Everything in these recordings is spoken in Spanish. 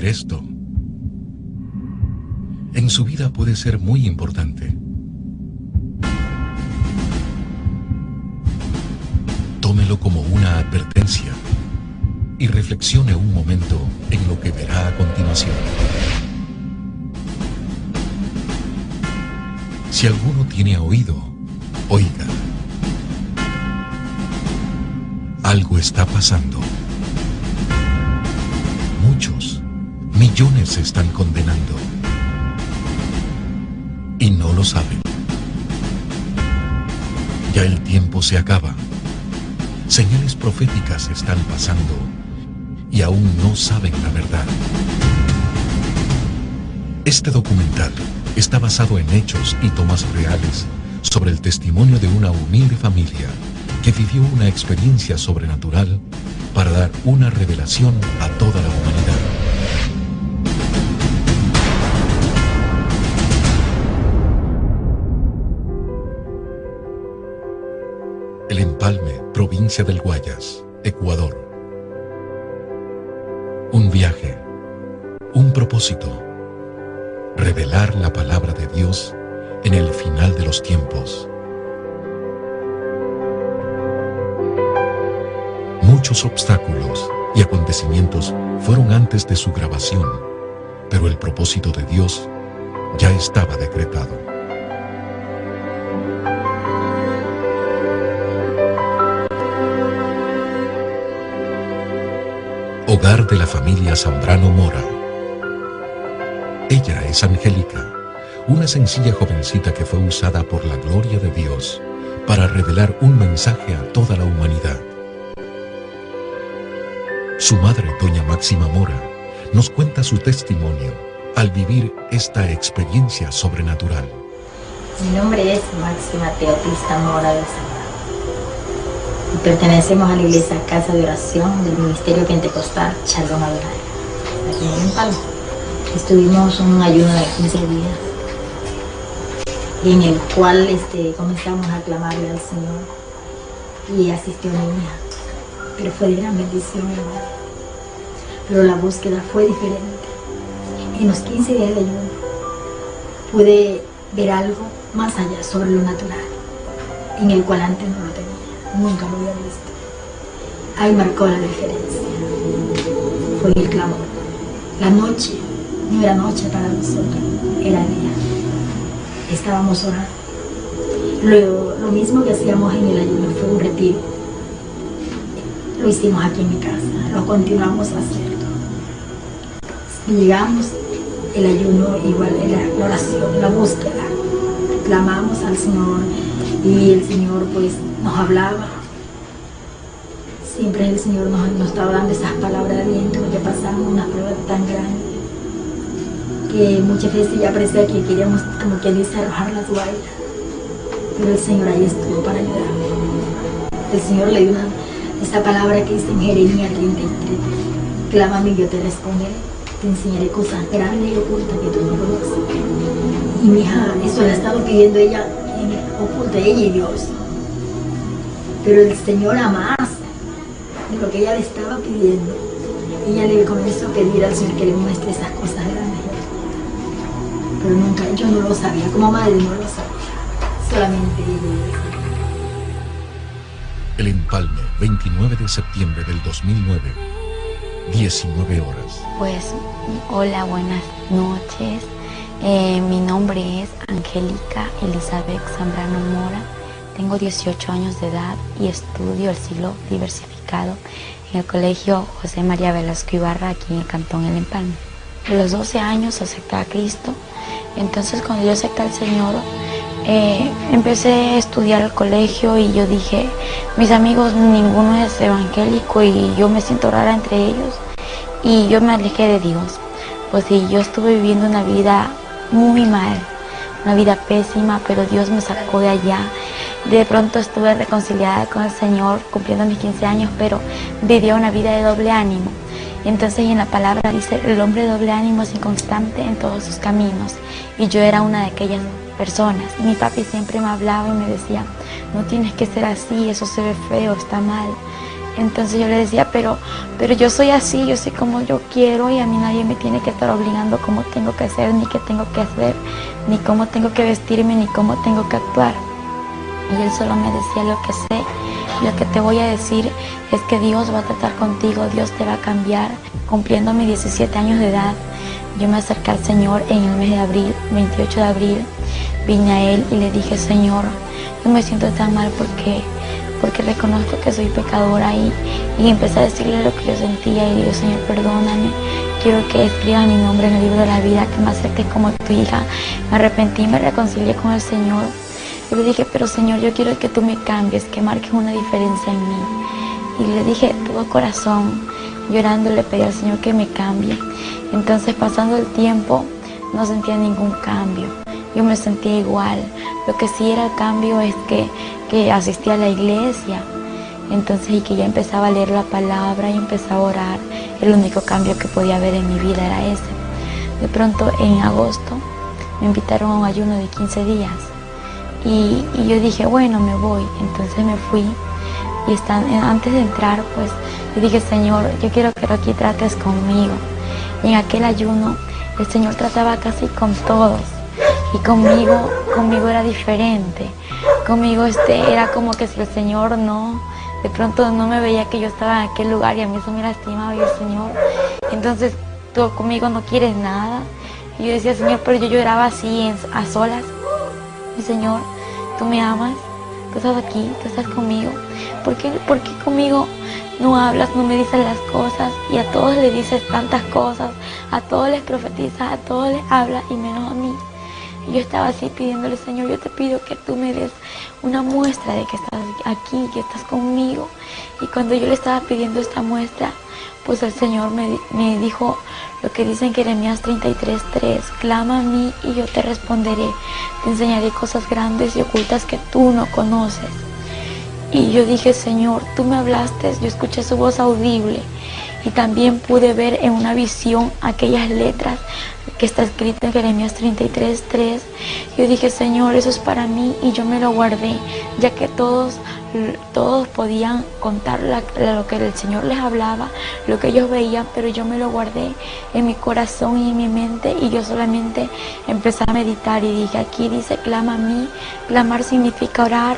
hacer esto en su vida puede ser muy importante. Tómelo como una advertencia y reflexione un momento en lo que verá a continuación. Si alguno tiene oído, oiga. Algo está pasando. Muchos, millones se están condenando y no lo saben. Ya el tiempo se acaba. Señales proféticas están pasando y aún no saben la verdad. Este documental está basado en hechos y tomas reales sobre el testimonio de una humilde familia que vivió una experiencia sobrenatural para dar una revelación a toda la humanidad. El Empalme, provincia del Guayas, Ecuador. Un viaje, un propósito, revelar la palabra de Dios en el final de los tiempos. Muchos obstáculos y acontecimientos fueron antes de su grabación, pero el propósito de Dios ya estaba decretado. Hogar de la familia Zambrano Mora. Ella es Angélica, una sencilla jovencita que fue usada por la gloria de Dios para revelar un mensaje a toda la humanidad. Su madre, doña Máxima Mora, nos cuenta su testimonio al vivir esta experiencia sobrenatural. Mi nombre es Máxima Teotista Mora de Zambrano. Y pertenecemos a la iglesia Casa de Oración del Ministerio Pentecostal Shalom Adonai, aquí en Empalme. Estuvimos un ayuno de 15 días en el cual comenzamos a clamarle al Señor y asistió mi hija, pero fue de gran bendición, hermano. Pero la búsqueda fue diferente. En los 15 días de ayuno pude ver algo más allá sobre lo natural, en el cual antes no lo tenía. Nunca lo había visto. Ahí marcó la diferencia. Fue el clamor. La noche no era noche para nosotros, era día. Estábamos orando. Luego, lo mismo que hacíamos en el ayuno fue un retiro. Lo hicimos aquí en mi casa, lo continuamos haciendo. Llegamos, el ayuno igual era la oración, la búsqueda. Clamamos al Señor y el Señor pues nos hablaba. Siempre el Señor nos estaba dando esas palabras de aliento, porque pasamos una prueba tan grande que muchas veces ya parecía que queríamos, como quien dice, arrojar la toalla, pero el Señor ahí estuvo para ayudarnos. El Señor le dio esta palabra que dice en Jeremías 33: clámame y yo te responderé, te enseñaré cosas grandes y ocultas que tú no conoces. Y mi hija, eso le ha estado pidiendo ella oculta, ella y Dios. Pero el Señor, a más de lo que ella le estaba pidiendo, ella le comenzó a pedir al Señor que le muestre esas cosas grandes. Pero nunca, yo no lo sabía, como madre no lo sabía, solamente ella. El Empalme, 29 de septiembre del 2009, 19 horas. Pues, hola, buenas noches. Mi nombre es Angélica Elizabeth Zambrano Mora. Tengo 18 años de edad y estudio el siglo diversificado en el Colegio José María Velasco Ibarra, aquí en el Cantón El Empalme. A los 12 años acepté a Cristo. Entonces, cuando yo acepté al Señor, empecé a estudiar al colegio y yo dije, mis amigos, ninguno es evangélico y yo me siento rara entre ellos. Y yo me alejé de Dios. Pues sí, yo estuve viviendo una vida muy mal, una vida pésima, pero Dios me sacó de allá. De pronto estuve reconciliada con el Señor, cumpliendo mis 15 años, pero vivía una vida de doble ánimo. Entonces en la palabra dice, el hombre de doble ánimo es inconstante en todos sus caminos. Y yo era una de aquellas personas. Mi papi siempre me hablaba y me decía, no tienes que ser así, eso se ve feo, está mal. Entonces yo le decía, pero yo soy así, yo soy como yo quiero y a mí nadie me tiene que estar obligando cómo tengo que ser, ni qué tengo que hacer, ni cómo tengo que vestirme, ni cómo tengo que actuar. Y él solo me decía, lo que sé, lo que te voy a decir es que Dios va a tratar contigo, Dios te va a cambiar. Cumpliendo mis 17 años de edad, yo me acerqué al Señor en el mes de abril, 28 de abril, vine a Él y le dije, Señor, yo me siento tan mal porque reconozco que soy pecadora y empecé a decirle lo que yo sentía y le digo, Señor, perdóname, quiero que escriba mi nombre en el libro de la vida, que me aceptes como tu hija. Me arrepentí y me reconcilié con el Señor. Yo le dije, pero Señor, yo quiero que tú me cambies, que marques una diferencia en mí. Y le dije, todo corazón, llorando, le pedí al Señor que me cambie. Entonces, pasando el tiempo, no sentía ningún cambio. Yo me sentía igual. Lo que sí era cambio es que asistía a la iglesia. Entonces, y que ya empezaba a leer la palabra y empezaba a orar. El único cambio que podía haber en mi vida era ese. De pronto, en agosto, me invitaron a un ayuno de 15 días. Y yo dije, bueno, me voy. Entonces me fui. Y antes de entrar, pues, yo dije, Señor, yo quiero que aquí trates conmigo. Y en aquel ayuno, el Señor trataba casi con todos. Y conmigo era diferente. Conmigo era como que si el Señor de pronto no me veía que yo estaba en aquel lugar y a mí eso me lastimaba y el Señor. Entonces, tú conmigo no quieres nada. Y yo decía, Señor, pero yo lloraba así a solas. Y Señor, tú me amas, tú estás aquí, tú estás conmigo. ¿Por qué conmigo no hablas, no me dices las cosas? Y a todos les dices tantas cosas, a todos les profetizas, a todos les hablas y menos a mí. Y yo estaba así pidiéndole, Señor, yo te pido que tú me des una muestra de que estás aquí, que estás conmigo. Y cuando yo le estaba pidiendo esta muestra, pues el Señor me dijo lo que dice en Jeremías 33:3, clama a mí y yo te responderé, te enseñaré cosas grandes y ocultas que tú no conoces. Y yo dije, Señor, tú me hablaste, yo escuché su voz audible y también pude ver en una visión aquellas letras que está escrito en Jeremías 33:3. Yo dije, Señor, eso es para mí y yo me lo guardé, ya que todos podían contar lo que el Señor les hablaba, lo que ellos veían, pero yo me lo guardé en mi corazón y en mi mente y yo solamente empecé a meditar y dije, aquí dice, clama a mí. Clamar significa orar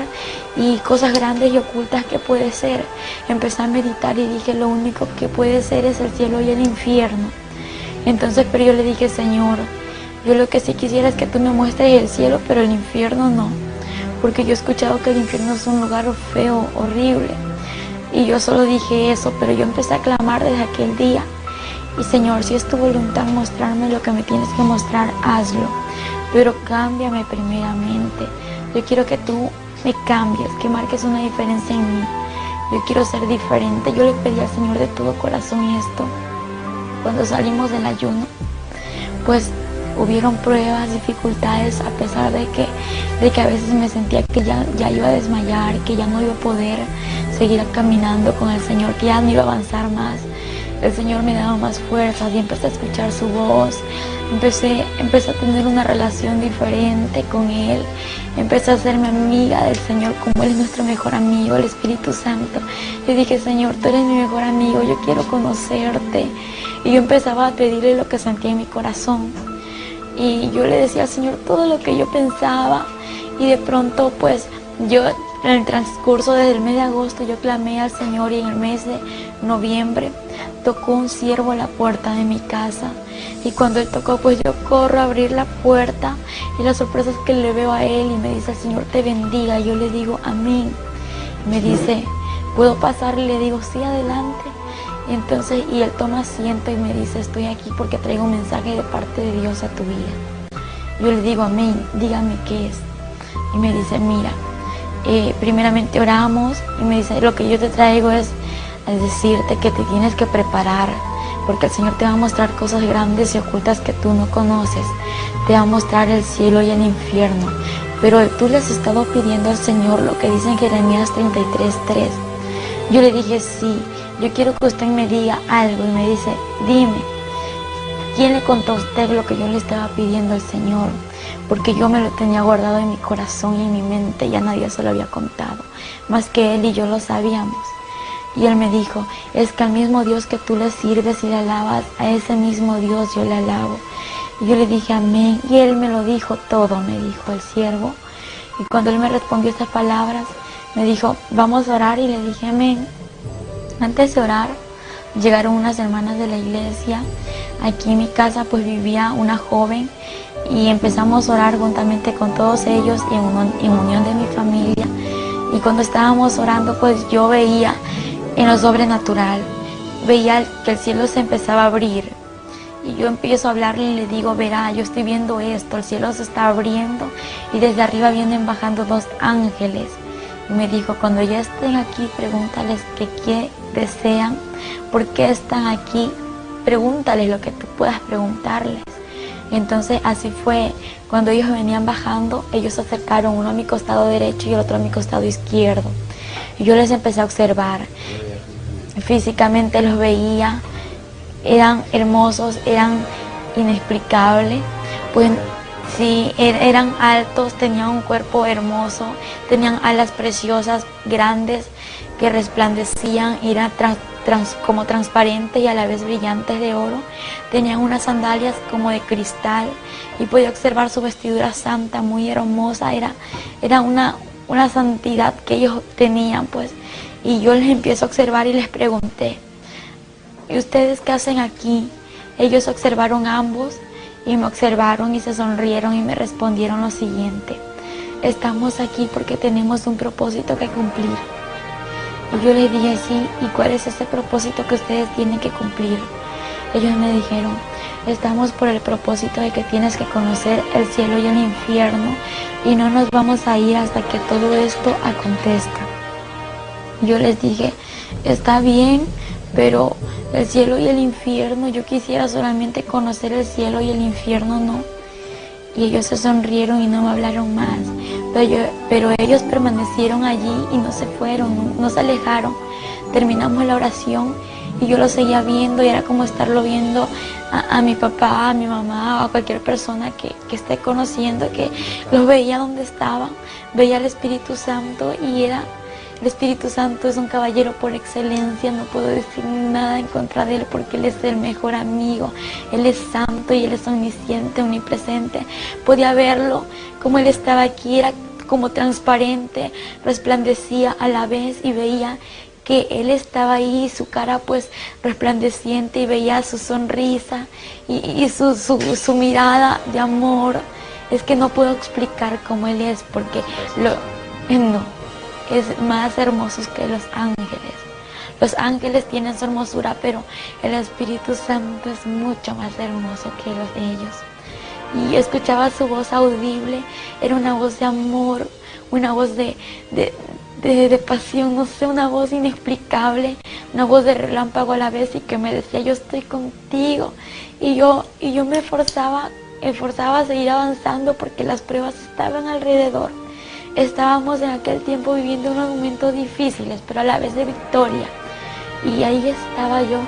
y cosas grandes y ocultas que puede ser. Empecé a meditar y dije, lo único que puede ser es el cielo y el infierno. Entonces, pero yo le dije, Señor, yo lo que sí quisiera es que tú me muestres el cielo, pero el infierno no. Porque yo he escuchado que el infierno es un lugar feo, horrible. Y yo solo dije eso, pero yo empecé a clamar desde aquel día. Y Señor, si es tu voluntad mostrarme lo que me tienes que mostrar, hazlo. Pero cámbiame primeramente. Yo quiero que tú me cambies, que marques una diferencia en mí. Yo quiero ser diferente. Yo le pedí al Señor de todo corazón esto. Cuando salimos del ayuno, pues hubieron pruebas, dificultades, a pesar de que a veces me sentía que ya iba a desmayar, que ya no iba a poder seguir caminando con el Señor, que ya no iba a avanzar más. El Señor me daba más fuerzas y empecé a escuchar su voz. Empecé a tener una relación diferente con Él. Empecé a hacerme amiga del Señor como Él es nuestro mejor amigo, el Espíritu Santo. Yo dije, Señor, tú eres mi mejor amigo, yo quiero conocerte. Y yo empezaba a pedirle lo que sentía en mi corazón. Y yo le decía al Señor todo lo que yo pensaba. Y de pronto, pues, yo en el transcurso desde el mes de agosto, yo clamé al Señor y en el mes de noviembre tocó un siervo a la puerta de mi casa. Y cuando él tocó, pues yo corro a abrir la puerta y la sorpresa es que le veo a él y me dice, el Señor te bendiga. Y yo le digo, amén. Y me dice, ¿puedo pasar? Y le digo, sí, adelante. Y entonces, y él toma asiento y me dice, estoy aquí porque traigo un mensaje de parte de Dios a tu vida. Yo le digo, amén, dígame qué es. Y me dice, mira, primeramente oramos y me dice, lo que yo te traigo es decirte que te tienes que preparar porque el Señor te va a mostrar cosas grandes y ocultas que tú no conoces. Te va a mostrar el cielo y el infierno. Pero tú le has estado pidiendo al Señor lo que dice en Jeremías 33:3. Yo le dije, sí, yo quiero que usted me diga algo. Y me dice, dime, ¿quién le contó a usted lo que yo le estaba pidiendo al Señor? Porque yo me lo tenía guardado en mi corazón y en mi mente, ya nadie se lo había contado, más que Él y yo lo sabíamos. Y él me dijo, es que al mismo Dios que tú le sirves y le alabas, a ese mismo Dios yo le alabo. Y yo le dije amén, y él me lo dijo todo, me dijo el siervo. Y cuando él me respondió esas palabras, me dijo, vamos a orar, y le dije amén. Antes de orar, llegaron unas hermanas de la iglesia. Aquí en mi casa pues vivía una joven, y empezamos a orar juntamente con todos ellos en unión de mi familia. Y cuando estábamos orando, pues yo veía en lo sobrenatural, veía que el cielo se empezaba a abrir. Y yo empiezo a hablarle y le digo, verá, yo estoy viendo esto, el cielo se está abriendo y desde arriba vienen bajando 2 ángeles. Y me dijo, cuando ya estén aquí, pregúntales qué desean, por qué están aquí, pregúntales lo que tú puedas preguntarles. Entonces así fue, cuando ellos venían bajando, ellos se acercaron, uno a mi costado derecho y el otro a mi costado izquierdo. Y yo les empecé a observar, físicamente los veía, eran hermosos, eran inexplicables, pues sí, eran altos, tenían un cuerpo hermoso, tenían alas preciosas, grandes, que resplandecían, eran como transparentes y a la vez brillantes de oro. Tenían unas sandalias como de cristal y podía observar su vestidura santa, muy hermosa, era una santidad que ellos tenían, pues. Y yo les empiezo a observar y les pregunté, ¿y ustedes qué hacen aquí? Ellos observaron ambos y me observaron y se sonrieron y me respondieron lo siguiente: estamos aquí porque tenemos un propósito que cumplir. Y yo les dije, sí, ¿y cuál es ese propósito que ustedes tienen que cumplir? Ellos me dijeron, estamos por el propósito de que tienes que conocer el cielo y el infierno y no nos vamos a ir hasta que todo esto acontezca. Yo les dije, está bien, pero el cielo y el infierno, yo quisiera solamente conocer el cielo y el infierno no. Y ellos se sonrieron y no me hablaron más, pero ellos permanecieron allí y no se fueron, no se alejaron. Terminamos la oración y yo lo seguía viendo y era como estarlo viendo a mi papá, a mi mamá o a cualquier persona que esté conociendo, que los veía donde estaban, veía al Espíritu Santo y el Espíritu Santo es un caballero por excelencia, no puedo decir nada en contra de él porque él es el mejor amigo, él es santo y él es omnisciente, omnipresente. Podía verlo como él estaba aquí, era como transparente, resplandecía a la vez y veía que él estaba ahí, su cara pues resplandeciente y veía su sonrisa y su mirada de amor. Es que no puedo explicar cómo él es porque no. Es más hermosos que los ángeles. Los ángeles tienen su hermosura, pero el Espíritu Santo es mucho más hermoso que los de ellos. Y escuchaba su voz audible, era una voz de amor, una voz de pasión, no sé, una voz inexplicable, una voz de relámpago a la vez y que me decía, yo estoy contigo. Y yo me esforzaba a seguir avanzando porque las pruebas estaban alrededor. Estábamos en aquel tiempo viviendo unos momentos difíciles, pero a la vez de victoria. Y ahí estaba yo,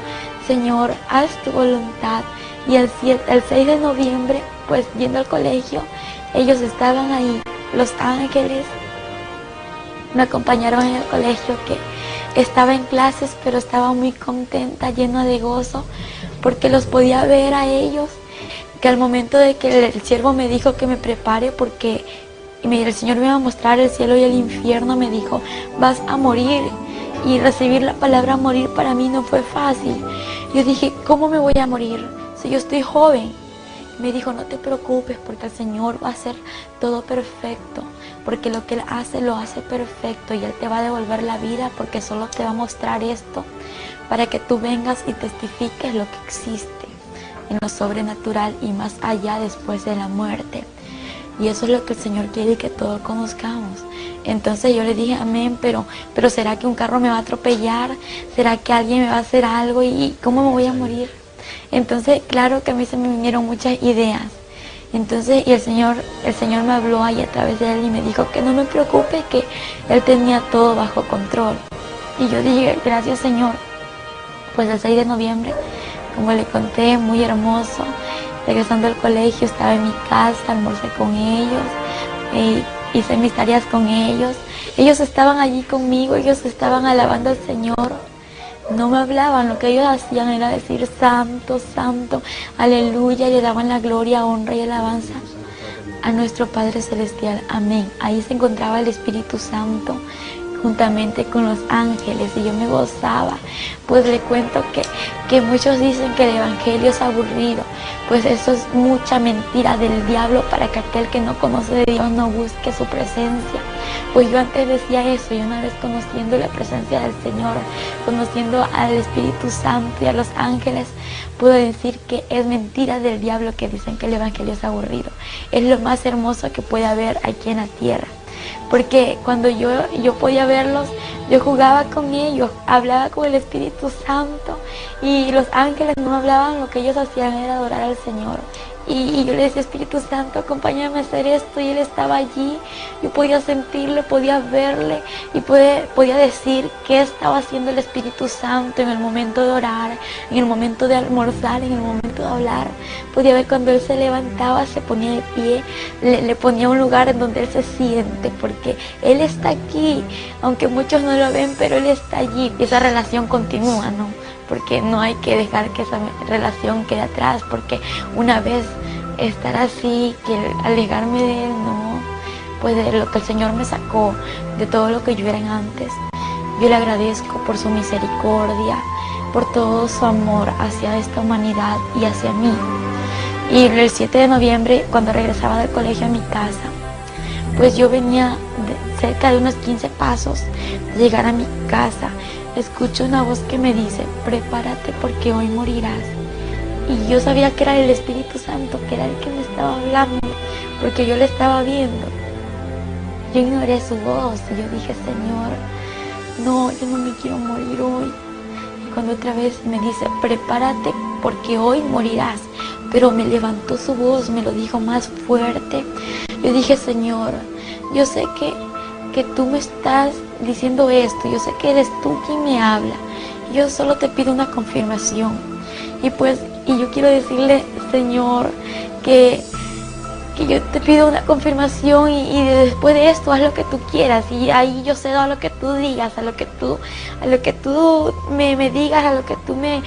Señor, haz tu voluntad. Y el 6 de noviembre, pues yendo al colegio, ellos estaban ahí, los ángeles. Me acompañaron en el colegio, que estaba en clases, pero estaba muy contenta, llena de gozo, porque los podía ver a ellos. Que al momento de que el siervo me dijo que me prepare, porque el Señor me iba a mostrar el cielo y el infierno, me dijo, vas a morir. Y recibir la palabra morir para mí no fue fácil. Yo dije, ¿cómo me voy a morir si yo estoy joven? Me dijo, no te preocupes porque el Señor va a hacer todo perfecto. Porque lo que Él hace, lo hace perfecto. Y Él te va a devolver la vida porque solo te va a mostrar esto para que tú vengas y testifiques lo que existe en lo sobrenatural y más allá después de la muerte. Y eso es lo que el Señor quiere que todos conozcamos. Entonces yo le dije, amén, pero ¿será que un carro me va a atropellar? ¿Será que alguien me va a hacer algo? ¿Y cómo me voy a morir? Entonces, claro que a mí se me vinieron muchas ideas. Entonces, y el Señor me habló ahí a través de él y me dijo que no me preocupe, que Él tenía todo bajo control. Y yo dije, gracias Señor. Pues el 6 de noviembre, como le conté, muy hermoso. Regresando al colegio, estaba en mi casa, almorcé con ellos, hice mis tareas con ellos. Ellos estaban allí conmigo, ellos estaban alabando al Señor. no me hablaban, lo que ellos hacían era decir santo, santo, aleluya, y le daban la gloria, honra y alabanza a nuestro Padre Celestial, amén. Ahí se encontraba el Espíritu Santo juntamente con los ángeles y yo me gozaba. Pues le cuento que muchos dicen que el evangelio es aburrido, pues eso es mucha mentira del diablo para que aquel que no conoce de Dios no busque su presencia. Pues yo antes decía eso, y una vez conociendo la presencia del Señor, conociendo al Espíritu Santo y a los ángeles, puedo decir que es mentira del diablo que dicen que el evangelio es aburrido. Es lo más hermoso que puede haber aquí en la tierra. Porque cuando yo podía verlos, yo jugaba con ellos, hablaba con el Espíritu Santo y los ángeles no hablaban, lo que ellos hacían era adorar al Señor. Y yo le decía, Espíritu Santo, acompáñame a hacer esto, y Él estaba allí. Yo podía sentirle, podía verle y podía decir qué estaba haciendo el Espíritu Santo en el momento de orar, en el momento de almorzar, en el momento de hablar. Podía ver cuando Él se levantaba, se ponía de pie, le ponía un lugar en donde Él se siente, porque Él está aquí, aunque muchos no lo ven, pero Él está allí. Y esa relación continúa, ¿no? Porque no hay que dejar que esa relación quede atrás, porque una vez estar así, que alejarme de Él, no, pues de lo que el Señor me sacó, de todo lo que yo era antes. Yo le agradezco por su misericordia, por todo su amor hacia esta humanidad y hacia mí. Y el 7 de noviembre, cuando regresaba del colegio a mi casa, pues yo venía cerca de unos 15 pasos de llegar a mi casa. Escucho una voz que me dice, prepárate porque hoy morirás. Y yo sabía que era el Espíritu Santo, que era el que me estaba hablando, porque yo le estaba viendo. Yo ignoré su voz y yo dije, Señor, no, yo no me quiero morir hoy. Y cuando otra vez me dice, prepárate porque hoy morirás, pero me levantó su voz, me lo dijo más fuerte. Yo dije, Señor, yo sé que tú me estás diciendo esto, yo sé que eres tú quien me habla, yo solo te pido una confirmación. Y yo quiero decirle, Señor, que yo te pido una confirmación y después de esto haz lo que tú quieras, y ahí yo cedo a lo que tú digas, a lo que tú me digas, a lo que tú me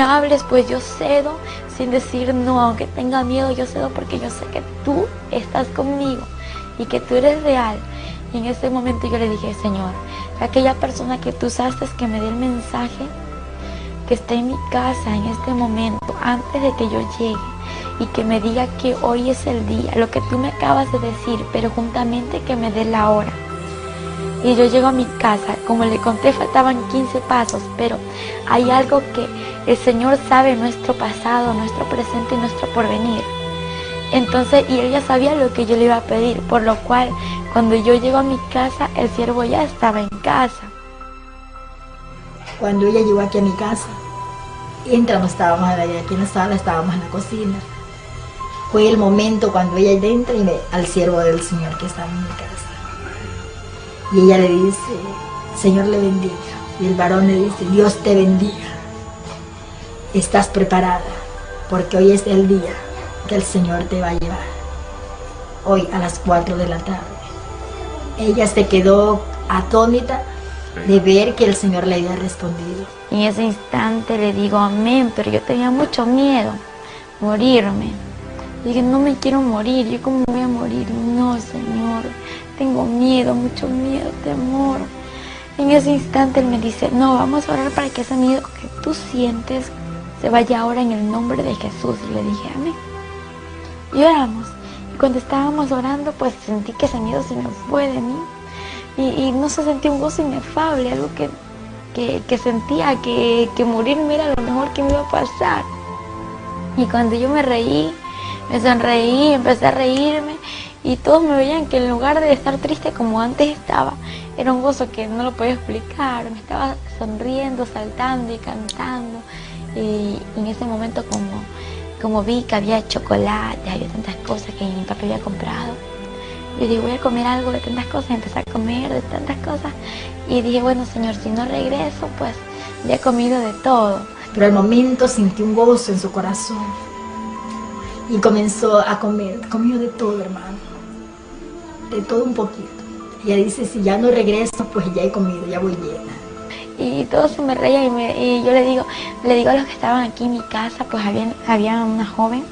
hables, pues yo cedo sin decir no, aunque tenga miedo, yo cedo porque yo sé que tú estás conmigo y que tú eres real. Y en ese momento yo le dije, Señor, aquella persona que tú usaste que me dé el mensaje, que esté en mi casa en este momento, antes de que yo llegue, y que me diga que hoy es el día, lo que tú me acabas de decir, pero juntamente que me dé la hora. Y yo llego a mi casa, como le conté, faltaban 15 pasos, pero hay algo que el Señor sabe, nuestro pasado, nuestro presente y nuestro porvenir. Entonces, y ella sabía lo que yo le iba a pedir, por lo cual, cuando yo llego a mi casa, el siervo ya estaba en casa. Cuando ella llegó aquí a mi casa, entramos, estábamos aquí en la sala, estábamos en la cocina. Fue el momento cuando ella entra y al siervo del Señor que estaba en mi casa. Y ella le dice, Señor le bendiga. Y el varón le dice, Dios te bendiga. Estás preparada, porque hoy es el día que el Señor te va a llevar. Hoy a las 4 de la tarde. Ella se quedó atónita de ver que el Señor le había respondido. En ese instante le digo amén, pero yo tenía mucho miedo, morirme. Dije, no me quiero morir, ¿yo cómo me voy a morir? No, Señor, tengo miedo, mucho miedo, temor. En ese instante Él me dice, no, vamos a orar para que ese miedo que tú sientes se vaya ahora en el nombre de Jesús. Y le dije, amén. Y oramos. Y cuando estábamos orando, pues sentí que ese miedo se me fue de mí. Y no se sentía un gozo inefable, algo que sentía que morirme era lo mejor que me iba a pasar. Y cuando yo me reí, me sonreí, empecé a reírme, y todos me veían que en lugar de estar triste como antes estaba, era un gozo que no lo podía explicar. Me estaba sonriendo, saltando y cantando. Y en ese momento como vi que había chocolate, había tantas cosas que mi papá había comprado, yo dije, voy a comer algo de tantas cosas, empecé a comer de tantas cosas, y dije, bueno, Señor, si no regreso, pues ya he comido de todo. Pero al momento sentí un gozo en su corazón, y comenzó a comer, comió de todo, hermano, de todo un poquito. Ella dice, si ya no regreso, pues ya he comido, ya voy llena. y todos se me reían y yo le digo a los que estaban aquí en mi casa, pues había una joven,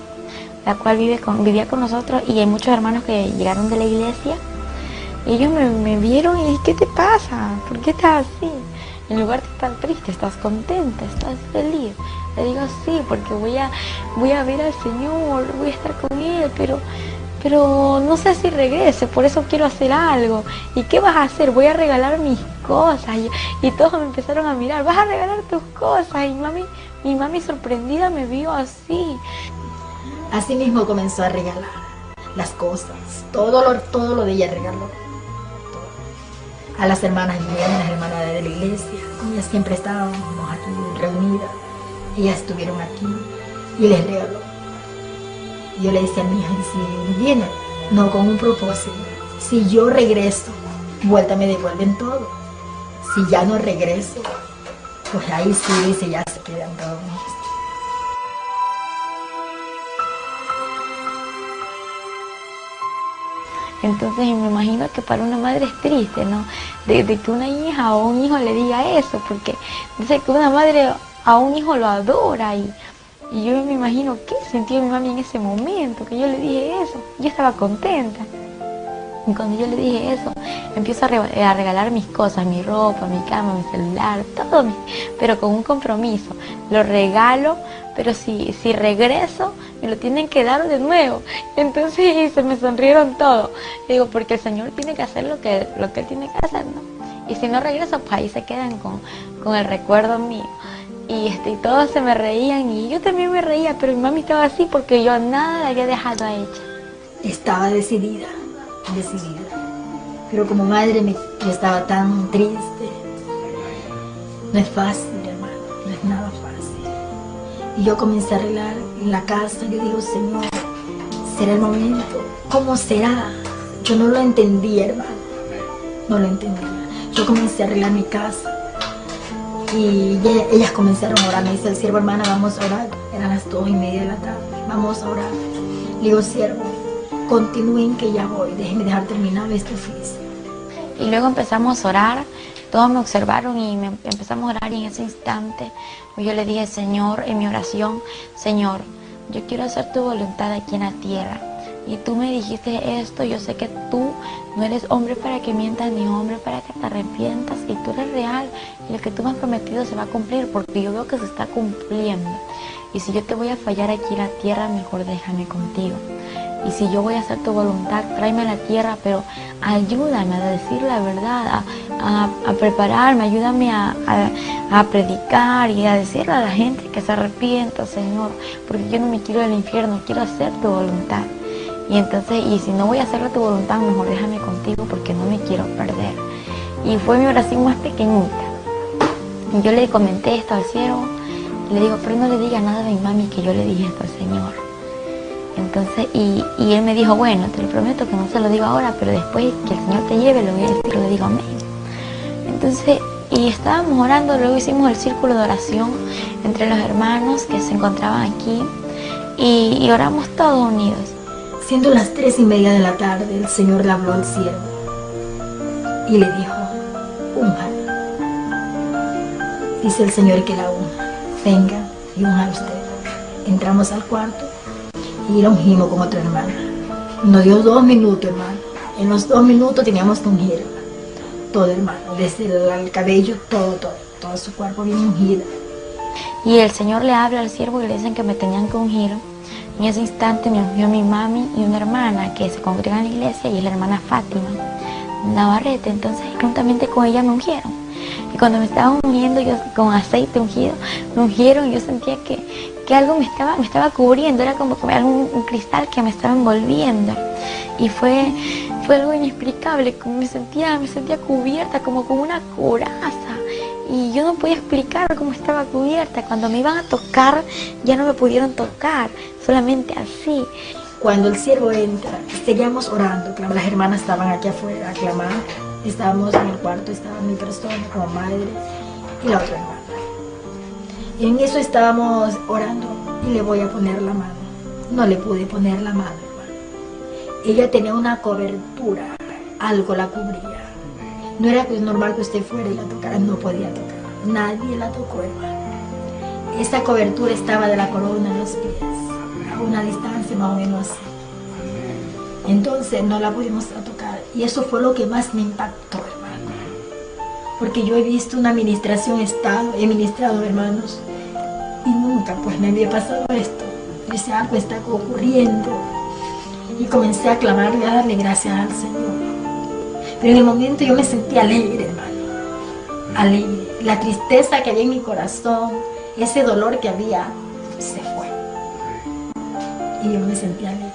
la cual vivía con nosotros, y hay muchos hermanos que llegaron de la iglesia, y ellos me vieron y ¿qué te pasa? ¿Por qué estás así? En lugar de estar triste, ¿estás contenta? ¿Estás feliz? Le digo, sí, porque voy a ver al Señor, voy a estar con Él, pero no sé si regrese, por eso quiero hacer algo. ¿Y qué vas a hacer? Voy a regalar mis cosas. Y todos me empezaron a mirar, vas a regalar tus cosas. Y mi mami sorprendida me vio así. Así mismo comenzó a regalar las cosas, todo lo de ella regaló. A las hermanas de la iglesia, ellas siempre estábamos aquí reunidas, ellas estuvieron aquí y les regaló. Yo le decía a mi hija, si vienen, no con un propósito, si yo regreso, vuelta me devuelven todo. Si ya no regreso, pues ahí sí, dice, ya se quedan todos. Entonces me imagino que para una madre es triste, ¿no? De que una hija o un hijo le diga eso, porque dice que una madre a un hijo lo adora y yo me imagino qué sintió mi mami en ese momento, que yo le dije eso. Yo estaba contenta. Y cuando yo le dije eso, empiezo a regalar mis cosas, mi ropa, mi cama, mi celular, todo, pero con un compromiso. Lo regalo, pero si regreso, me lo tienen que dar de nuevo. Entonces se me sonrieron todos. Digo, porque el Señor tiene que hacer lo que Él tiene que hacer, ¿no? Y si no regreso, pues ahí se quedan con el recuerdo mío. Y todos se me reían y yo también me reía, pero mi mami estaba así porque yo nada la había dejado a ella. Estaba decidida. Pero como madre yo estaba tan triste. No es fácil, hermano, no es nada fácil. Y yo comencé a arreglar en la casa. Yo digo, Señor, ¿será el momento? ¿Cómo será? Yo no lo entendía, hermano. No lo entendía. Yo comencé a arreglar mi casa. Y ellas comenzaron a orar. Me dice el siervo, hermana, vamos a orar. Eran las 2:30 de la tarde. Vamos a orar. Le digo, siervo, continúen que ya voy. Déjenme dejar terminar este oficio. Y luego empezamos a orar. Todos me observaron y empezamos a orar, y en ese instante yo le dije, Señor, en mi oración, Señor, yo quiero hacer tu voluntad aquí en la tierra. Y tú me dijiste esto, yo sé que tú no eres hombre para que mientas, ni hombre para que te arrepientas, y tú eres real, y lo que tú me has prometido se va a cumplir, porque yo veo que se está cumpliendo. Y si yo te voy a fallar aquí en la tierra, mejor déjame contigo. Y si yo voy a hacer tu voluntad, tráeme a la tierra, pero ayúdame a decir la verdad, a prepararme, ayúdame a predicar y a decirle a la gente que se arrepienta, Señor, porque yo no me quiero del infierno, quiero hacer tu voluntad. Y entonces, y si no voy a hacer tu voluntad, mejor déjame contigo porque no me quiero perder. Y fue mi oración más pequeñita. Y yo le comenté esto al siervo, y le digo, pero no le diga nada a mi mami que yo le dije esto al Señor. Entonces, y él me dijo, bueno, te lo prometo que no se lo digo ahora, pero después que el Señor te lleve, lo voy a decir, le digo amén. Entonces, y estábamos orando, luego hicimos el círculo de oración entre los hermanos que se encontraban aquí, y oramos todos unidos. Siendo las 3:30 de la tarde, el Señor le habló al siervo y le dijo, únjala. Dice el Señor que la unja. Venga y unja usted. Entramos al cuarto y la ungimos con otra hermana. Nos dio 2 minutos, hermano. En los 2 minutos teníamos que ungirla. Todo, hermano. Desde el cabello, todo su cuerpo bien ungido. Y el Señor le habla al siervo y le dicen que me tenían que ungir. En ese instante me ungió mi mami y una hermana que se congrega en la iglesia, y es la hermana Fátima Navarrete. Entonces, juntamente con ella me ungieron. Y cuando me estaban ungiendo, yo con aceite ungido, me ungieron, y yo sentía que algo me estaba cubriendo, era como un cristal que me estaba envolviendo. Y fue algo inexplicable, me sentía cubierta como con una coraza. Y yo no podía explicar cómo estaba cubierta. Cuando me iban a tocar, ya no me pudieron tocar, solamente así. Cuando el siervo entra, seguíamos orando, las hermanas estaban aquí afuera aclamando. Estábamos en el cuarto, estaba mi persona como madre y la otra hermana. Y en eso estábamos orando y le voy a poner la mano. No le pude poner la mano, hermano. Ella tenía una cobertura, algo la cubría. No era normal que usted fuera y la tocara, no podía tocar. nadie la tocó, hermano. Esa cobertura estaba de la corona en los pies, a una distancia más o menos así. Entonces no la pudimos tocar, y eso fue lo que más me impactó, hermano, porque yo he visto una administración Estado, he ministrado, hermanos, y nunca pues me había pasado esto. Yo decía, algo está ocurriendo, y comencé a clamarle, a darle gracias al Señor. Pero en el momento yo me sentí alegre, hermano, alegre. La tristeza que había en mi corazón, ese dolor que había, se fue, y yo me sentí alegre.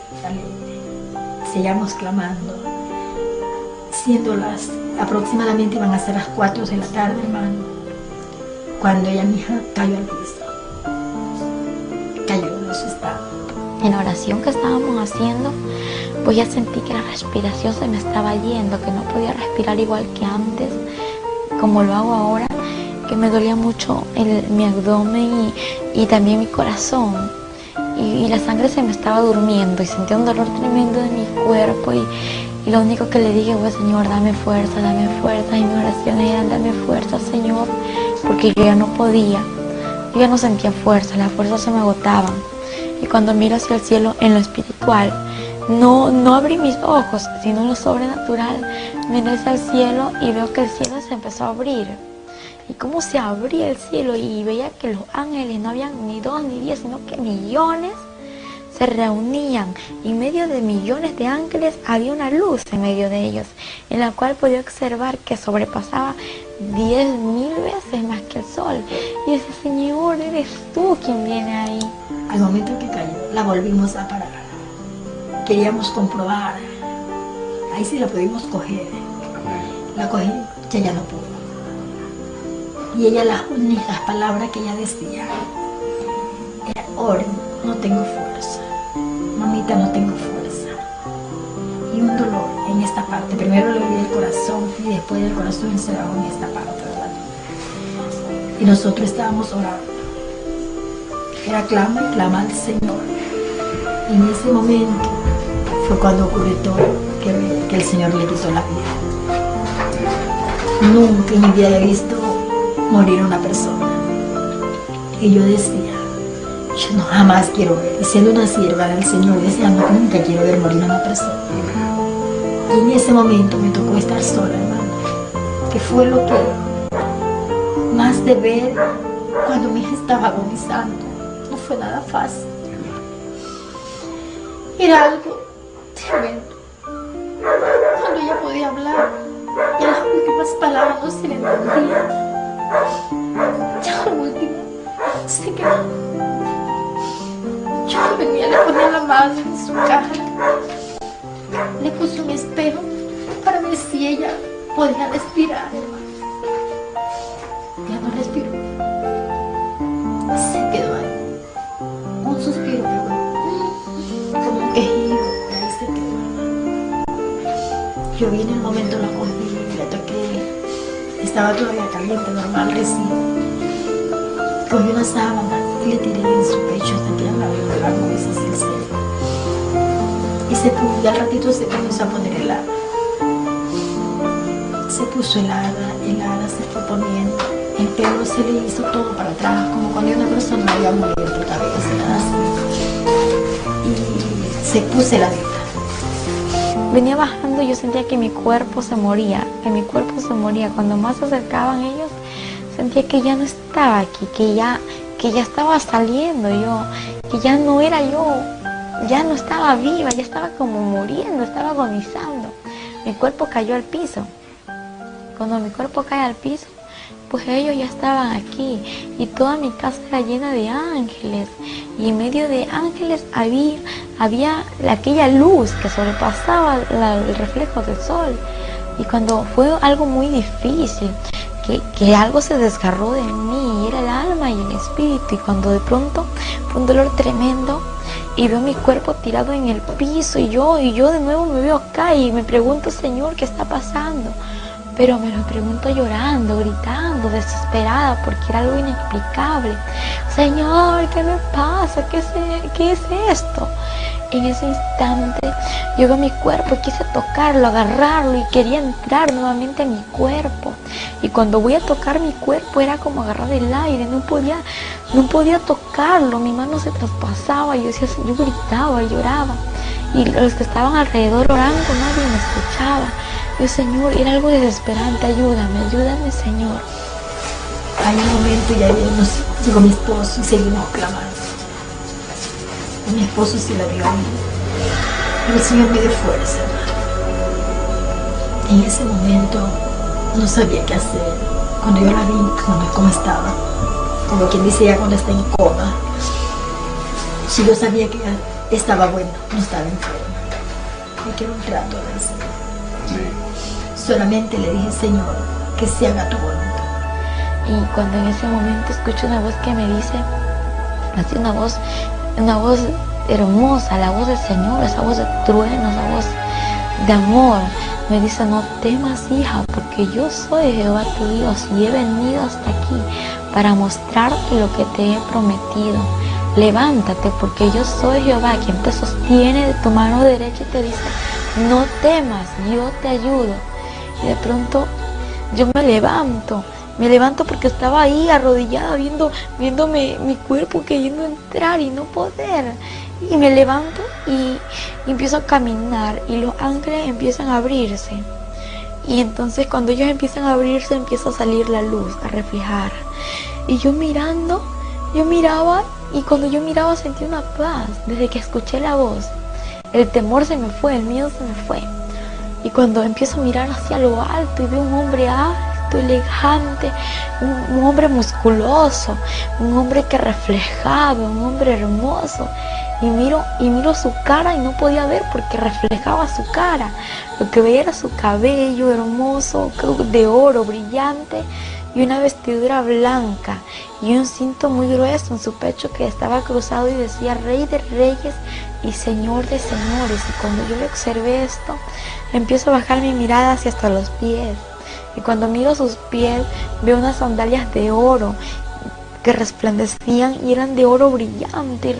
Seguíamos clamando, siendo aproximadamente iban a ser las 4 de la tarde, hermano, cuando ella, mi hija, cayó al piso, cayó en su estado. En la oración que estábamos haciendo, pues ya sentí que la respiración se me estaba yendo, que no podía respirar igual que antes, como lo hago ahora, que me dolía mucho mi abdomen y también mi corazón. Y la sangre se me estaba durmiendo y sentía un dolor tremendo en mi cuerpo y lo único que le dije fue, Señor, dame fuerza, y mi oración era, dame fuerza, Señor, porque yo ya no podía, yo ya no sentía fuerza, las fuerzas se me agotaban. Y cuando miro hacia el cielo en lo espiritual, no abrí mis ojos, sino en lo sobrenatural, miré hacia el cielo y veo que el cielo se empezó a abrir. Y cómo se abría el cielo y veía que los ángeles no habían ni 2 ni 10, sino que millones se reunían. Y en medio de millones de ángeles había una luz en medio de ellos, en la cual podía observar que sobrepasaba 10.000 veces más que el sol. Y decía, Señor, eres tú quien viene ahí. Al momento que cayó, la volvimos a parar. Queríamos comprobar. Ahí sí la pudimos coger. La cogí, ya no pudo. Y ella, las únicas palabras que ella decía era, oren, no tengo fuerza, mamita, no tengo fuerza. Y un dolor en esta parte, primero le dolía el corazón y después del corazón se bajó en esta parte, ¿verdad? Y nosotros estábamos orando, era clama y clama al Señor. Y en ese momento fue cuando ocurrió todo, que el Señor le quitó la vida. Nunca en mi vida había visto morir una persona. Y yo decía, yo no jamás quiero ver, y siendo una sierva del Señor, decía, no, nunca quiero ver morir a una persona. Y en ese momento me tocó estar sola, hermano, que fue lo que más de ver cuando mi hija estaba agonizando. No fue nada fácil. Era algo tremendo. Cuando ella podía hablar, y las últimas palabras no se le entendían. Ya la última se quedó. Yo venía, le ponía la mano en su cara, le puse un espejo para ver si ella podía respirar. Ya no respiró. Se quedó ahí. Un suspiro, como un quejido, y ahí se quedó. Yo vi en el momento, la cogí, la toqué. Estaba todavía caliente, normal, recién. Cogí una sábana y le tiré en su pecho hasta que la vio de la cabeza hacia el cielo. Y al ratito se comenzó a poner helada. Se puso helada, se fue poniendo. El pelo se le hizo todo para atrás, como cuando una persona había muerto otra vez, así. Y se puso heladita. Venía bajando y yo sentía que mi cuerpo se moría, Cuando más se acercaban ellos, sentía que ya no estaba aquí, que ya estaba saliendo yo, que ya no era yo, ya no estaba viva, ya estaba como muriendo, estaba agonizando. Mi cuerpo cayó al piso. Cuando mi cuerpo cae al piso, pues ellos ya estaban aquí y toda mi casa era llena de ángeles, y en medio de ángeles había aquella luz que sobrepasaba el reflejo del sol. Y cuando fue algo muy difícil, que algo se desgarró de mí, y era el alma y el espíritu, y cuando de pronto fue un dolor tremendo y veo mi cuerpo tirado en el piso, y yo de nuevo me veo acá y me pregunto, Señor, ¿qué está pasando? pero me lo pregunto llorando, gritando, desesperada, porque era algo inexplicable. Señor, ¿qué me pasa? ¿Qué es esto? En ese instante yo veo mi cuerpo, quise tocarlo, agarrarlo y quería entrar nuevamente en mi cuerpo. Y cuando voy a tocar mi cuerpo era como agarrar el aire, no podía tocarlo, mi mano se traspasaba, yo gritaba, lloraba. Y los que estaban alrededor orando, nadie me escuchaba. Yo, Señor, era algo desesperante, ayúdame, Señor. Hay un momento y ahí llegó mi esposo y seguimos clamando. Mi esposo sí la vio a mí. El Señor me dio fuerza. En ese momento no sabía qué hacer. Cuando yo la vi, cómo estaba, como quien dice ya cuando está en coma, sí, yo sabía que estaba bueno, no estaba enferma. Y que era un trato del Señor. Sí. Solamente le dije, Señor, que se haga tu voluntad. Y cuando en ese momento escucho una voz que me dice, así una voz hermosa, la voz del Señor, esa voz de trueno, esa voz de amor, me dice, no temas, hija, porque yo soy Jehová tu Dios y he venido hasta aquí para mostrarte lo que te he prometido. Levántate, porque yo soy Jehová, quien te sostiene de tu mano derecha y te dice, no temas, yo te ayudo. Y de pronto yo me levanto porque estaba ahí arrodillada viéndome mi cuerpo queriendo entrar y no poder. Y me levanto y empiezo a caminar y los ángeles empiezan a abrirse. Y entonces cuando ellos empiezan a abrirse empieza a salir la luz, a reflejar. Y yo miraba y cuando yo miraba sentí una paz desde que escuché la voz. El temor se me fue, el miedo se me fue. Y cuando empiezo a mirar hacia lo alto y veo un hombre alto, elegante, un hombre musculoso, un hombre que reflejaba, un hombre hermoso. Y miro su cara y no podía ver porque reflejaba su cara. Lo que veía era su cabello hermoso, de oro, brillante, y una vestidura blanca y un cinto muy grueso en su pecho que estaba cruzado y decía Rey de Reyes y Señor de Señores. Y cuando yo le observé esto, empiezo a bajar mi mirada hacia hasta los pies. Y cuando miro sus pies, veo unas sandalias de oro que resplandecían y eran de oro brillante,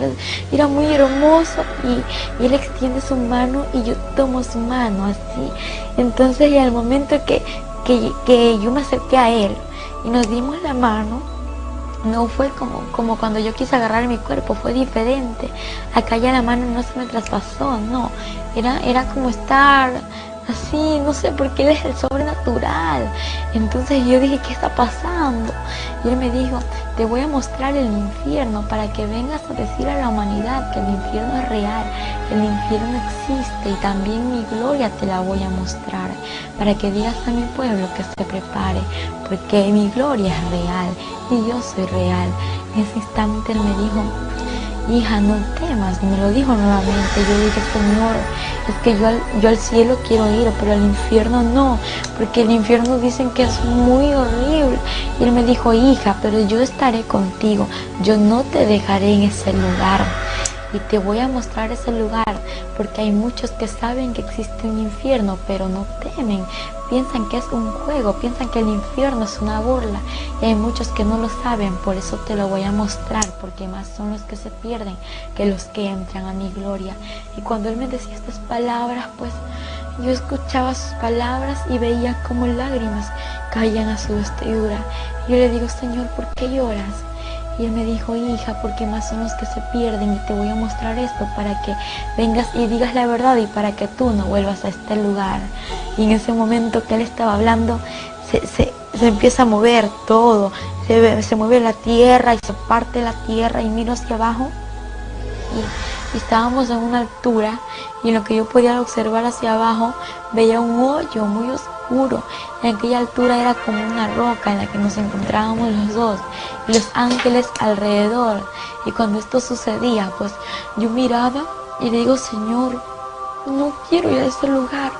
era muy hermoso. Y él extiende su mano y yo tomo su mano así. Entonces, y al momento que yo me acerqué a él y nos dimos la mano, no fue como cuando yo quise agarrar mi cuerpo, fue diferente. Acá ya la mano no se me traspasó, no, era como estar así, no sé, porque él es el sobrenatural. Entonces yo dije, ¿qué está pasando? Y él me dijo, te voy a mostrar el infierno para que vengas a decir a la humanidad que el infierno es real, que el infierno existe, y también mi gloria te la voy a mostrar, para que digas a mi pueblo que se prepare, porque mi gloria es real y yo soy real. En ese instante él me dijo, hija, no temas, y me lo dijo nuevamente. Yo dije, Señor, es que yo al cielo quiero ir, pero al infierno no, porque el infierno dicen que es muy horrible. Y él me dijo, hija, pero yo estaré contigo, yo no te dejaré en ese lugar. Y te voy a mostrar ese lugar, porque hay muchos que saben que existe un infierno, pero no temen. Piensan que es un juego, piensan que el infierno es una burla. Y hay muchos que no lo saben, por eso te lo voy a mostrar, porque más son los que se pierden que los que entran a mi gloria. Y cuando él me decía estas palabras, pues yo escuchaba sus palabras y veía como lágrimas caían a su vestidura. Y yo le digo, Señor, ¿por qué lloras? Y él me dijo, hija, porque más son los que se pierden, y te voy a mostrar esto para que vengas y digas la verdad y para que tú no vuelvas a este lugar. Y en ese momento que él estaba hablando, se empieza a mover todo, se mueve la tierra y se parte la tierra, y miro hacia abajo y estábamos en una altura, y en lo que yo podía observar hacia abajo veía un hoyo muy oscuro. En aquella altura era como una roca en la que nos encontrábamos los dos y los ángeles alrededor. Y cuando esto sucedía, pues yo miraba y le digo, Señor, no quiero ir a ese lugar.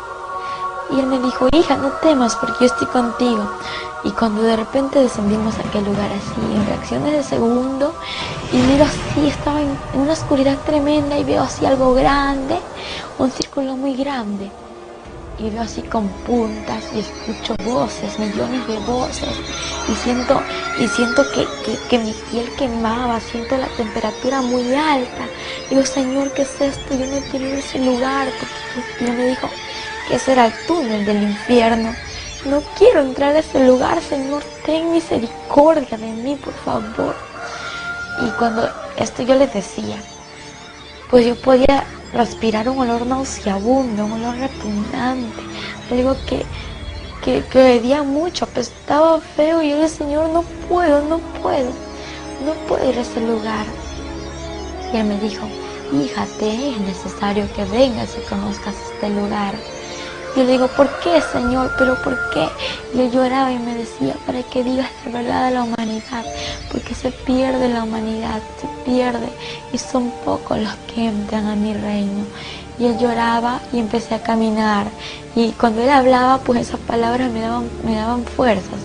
Y él me dijo, hija, no temas, porque yo estoy contigo. Y cuando de repente descendimos a aquel lugar así, en reacciones de segundo, y miro así, estaba en una oscuridad tremenda, y veo así algo grande, un círculo muy grande. y veo así con puntas y escucho voces, millones de voces, y siento que mi piel quemaba, siento la temperatura muy alta. Digo, Señor, ¿qué es esto? Yo no quiero ir a ese lugar, porque Él me dijo que ese era el túnel del infierno. No quiero entrar a ese lugar, Señor, ten misericordia de mí, por favor. Y cuando esto yo les decía, pues yo podía respirar un olor nauseabundo, un olor repugnante, algo que hedía mucho, apestaba feo, y yo le decía, Señor, no puedo ir a ese lugar. Y Él me dijo, hija, te es necesario que vengas y conozcas este lugar. Yo le digo, ¿por qué, Señor? ¿Pero por qué? Y Él lloraba y me decía, para que digas la verdad a la humanidad, porque se pierde la humanidad, se pierde, y son pocos los que entran a mi reino. Y Él lloraba y empecé a caminar, y cuando Él hablaba, pues esas palabras me daban fuerzas,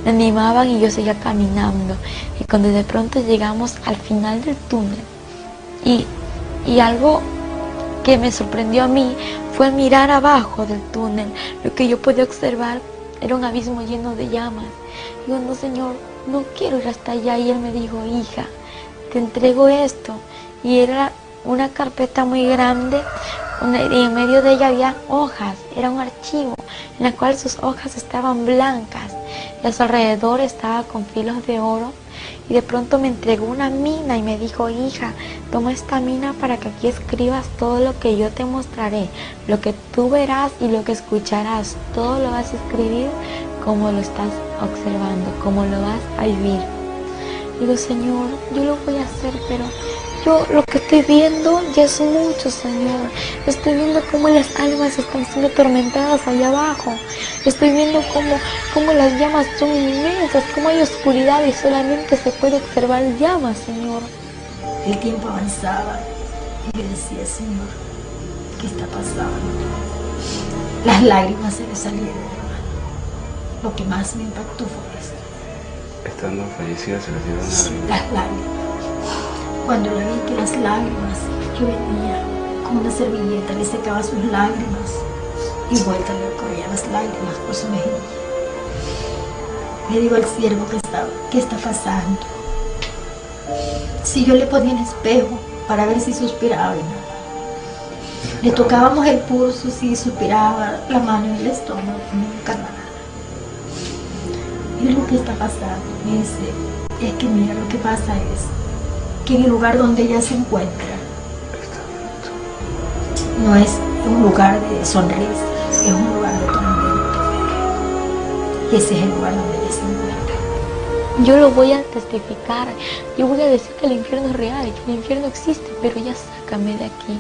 me animaban, y yo seguía caminando. Y cuando de pronto llegamos al final del túnel, y algo que me sorprendió a mí fue mirar abajo del túnel. Lo que yo podía observar era un abismo lleno de llamas. Digo, no, Señor, no quiero ir hasta allá. Y Él me dijo, hija, te entrego esto. Y era una carpeta muy grande, y en medio de ella había hojas. Era un archivo en el cual sus hojas estaban blancas, y a su alrededor estaba con filos de oro. Y de pronto me entregó una mina y me dijo, hija, toma esta mina para que aquí escribas todo lo que yo te mostraré, lo que tú verás y lo que escucharás, todo lo vas a escribir como lo estás observando, como lo vas a vivir. Digo, Señor, yo lo voy a hacer, pero yo lo que estoy viendo ya es mucho, Señor. Estoy viendo cómo las almas están siendo atormentadas allá abajo. Estoy viendo cómo las llamas son inmensas, cómo hay oscuridad y solamente se puede observar llamas, Señor. El tiempo avanzaba y yo decía, Señor, ¿qué está pasando? Las lágrimas se le salieron, hermano. Lo que más me impactó fue esto. Estando fallecida se le dieron las lágrimas. Cuando le vi que las lágrimas, yo venía con una servilleta, le secaba sus lágrimas y vuelta le corrían las lágrimas por su mejilla. Le digo al siervo ¿qué está pasando? Si yo le ponía el espejo para ver si suspiraba y nada. Le tocábamos el pulso, si suspiraba, la mano en el estómago, nunca nada. Y lo que está pasando, me dice, es que mira, lo que pasa es que en el lugar donde ella se encuentra no es un lugar de sonrisa, es un lugar de tormento. Y ese es el lugar donde ella se encuentra. Yo lo voy a testificar, yo voy a decir que el infierno es real, que el infierno existe, pero ya sácame de aquí.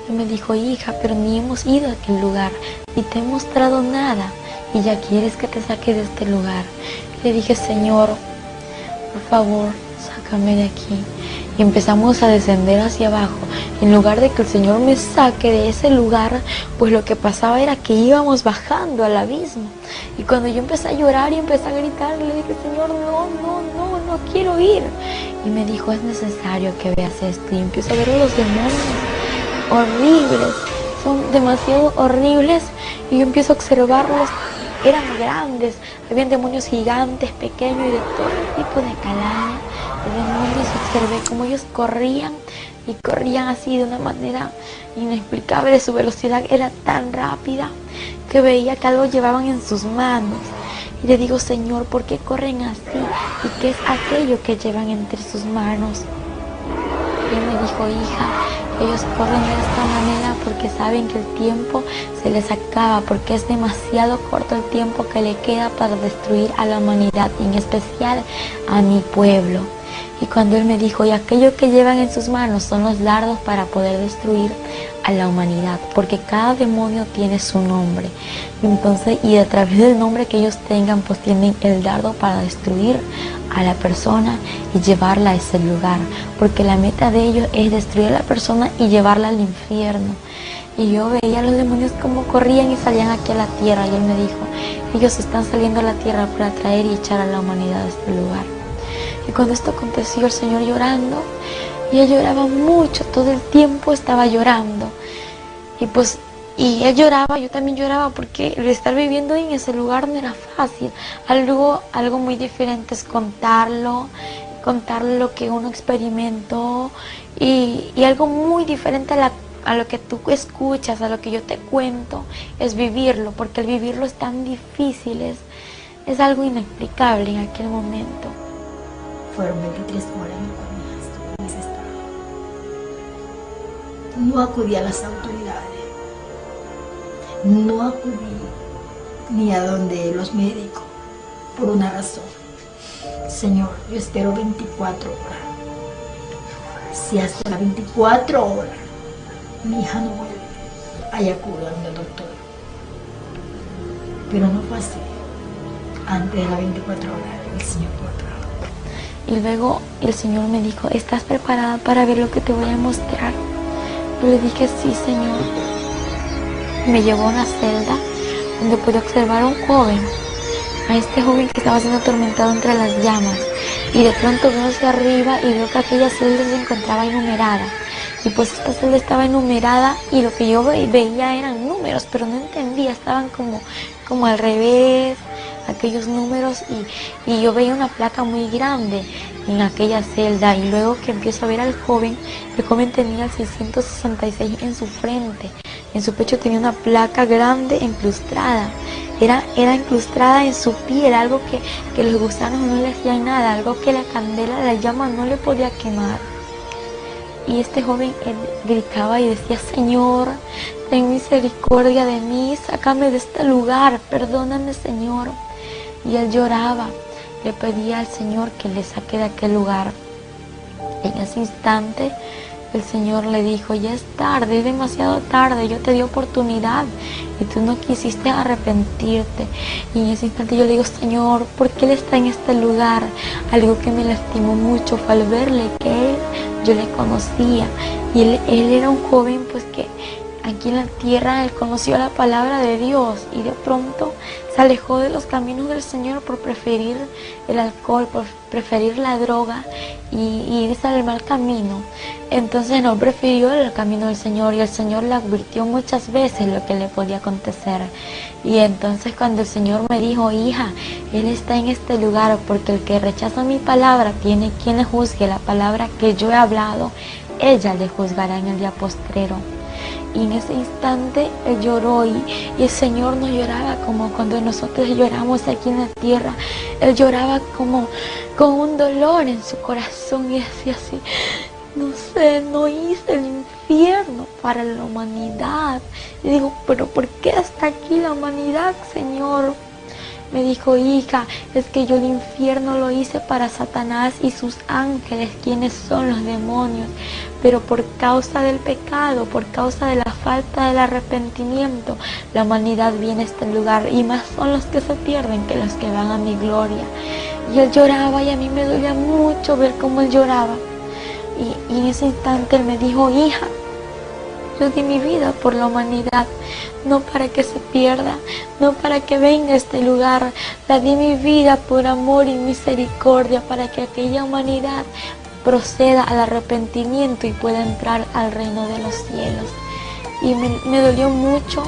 Y me dijo, hija, pero ni hemos ido a aquel lugar, ni te he mostrado nada, y ya quieres que te saque de este lugar. Le dije, Señor, por favor, sácame de aquí. Y empezamos a descender hacia abajo. En lugar de que el Señor me saque de ese lugar, pues lo que pasaba era que íbamos bajando al abismo. Y cuando yo empecé a llorar y empecé a gritar, le dije, Señor, no quiero ir. Y me dijo, es necesario que veas esto. Y empiezo a ver a los demonios horribles, son demasiado horribles. Y yo empiezo a observarlos, eran grandes, habían demonios gigantes, pequeños y de todo tipo de calaña. Demonios, observé cómo ellos corrían y corrían así de una manera inexplicable. Su velocidad era tan rápida que veía que algo llevaban en sus manos. Y le digo, Señor, ¿por qué corren así? ¿Y qué es aquello que llevan entre sus manos? Y él me dijo, hija, ellos corren de esta manera porque saben que el tiempo se les acaba, porque es demasiado corto el tiempo que le queda para destruir a la humanidad, y en especial a mi pueblo. Y cuando él me dijo, y aquello que llevan en sus manos son los dardos para poder destruir a la humanidad, porque cada demonio tiene su nombre. Entonces, y a través del nombre que ellos tengan, pues tienen el dardo para destruir a la persona y llevarla a ese lugar, porque la meta de ellos es destruir a la persona y llevarla al infierno. Y yo veía a los demonios como corrían y salían aquí a la tierra, y él me dijo, ellos están saliendo a la tierra para traer y echar a la humanidad a este lugar. Y cuando esto aconteció, el Señor llorando, y él lloraba mucho, todo el tiempo estaba llorando. Y pues Y él lloraba, yo también lloraba, porque el estar viviendo en ese lugar no era fácil. Algo muy diferente es contarlo lo que uno experimentó, y algo muy diferente a lo que tú escuchas, a lo que yo te cuento, es vivirlo, porque el vivirlo es tan difícil, es algo inexplicable en aquel momento. Fueron 23 horas en cual mi hija estuvo en ese estado. No acudí a las autoridades, no acudí ni a donde los médicos, por una razón. Señor, yo espero 24 horas. Si hasta las 24 horas mi hija no vuelve, ahí acudo a donde el doctor. Pero no fue así. Antes de las 24 horas el Señor fue atrás. Y luego el Señor me dijo, ¿estás preparada para ver lo que te voy a mostrar? Yo le dije, sí, Señor. Me llevó a una celda donde pude observar a un joven, a este joven que estaba siendo atormentado entre las llamas. Y de pronto veo hacia arriba y veo que aquella celda se encontraba enumerada. Y pues esta celda estaba enumerada, y lo que yo veía eran números, pero no entendía, estaban como al revés, aquellos números, y yo veía una placa muy grande en aquella celda. Y luego que empiezo a ver al joven, el joven tenía el 666 en su frente, en su pecho tenía una placa grande incrustada, era incrustada en su piel, algo que los gusanos no le hacían nada, algo que la candela, la llama no le podía quemar. Y este joven gritaba y decía, Señor, ten misericordia de mí, sácame de este lugar, perdóname, Señor. Y él lloraba, le pedía al Señor que le saque de aquel lugar. En ese instante el Señor le dijo, ya es tarde, es demasiado tarde, yo te di oportunidad y tú no quisiste arrepentirte. Y en ese instante yo le digo, Señor, ¿por qué Él está en este lugar? Algo que me lastimó mucho fue al verle que yo le conocía, y él era un joven pues que aquí en la tierra él conoció la palabra de Dios, y de pronto se alejó de los caminos del Señor por preferir el alcohol, por preferir la droga y irse al mal camino. Entonces no prefirió el camino del Señor, y el Señor le advirtió muchas veces lo que le podía acontecer. Y entonces cuando el Señor me dijo, hija, Él está en este lugar porque el que rechaza mi palabra tiene quien le juzgue la palabra que yo he hablado, ella le juzgará en el día postrero. Y en ese instante él lloró, y el Señor no lloraba como cuando nosotros lloramos aquí en la tierra. Él lloraba como con un dolor en su corazón, y decía así, no sé, no hice el infierno para la humanidad. Y digo, pero ¿por qué está aquí la humanidad, Señor? Me dijo, hija, es que yo el infierno lo hice para Satanás y sus ángeles, quienes son los demonios. Pero por causa del pecado, por causa de la falta del arrepentimiento, la humanidad viene a este lugar, y más son los que se pierden que los que van a mi gloria. Y él lloraba, y a mí me dolía mucho ver cómo él lloraba. Y en ese instante él me dijo, hija, yo di mi vida por la humanidad, no para que se pierda, no para que venga a este lugar. La di mi vida por amor y misericordia, para que aquella humanidad proceda al arrepentimiento y pueda entrar al reino de los cielos. Y me dolió mucho,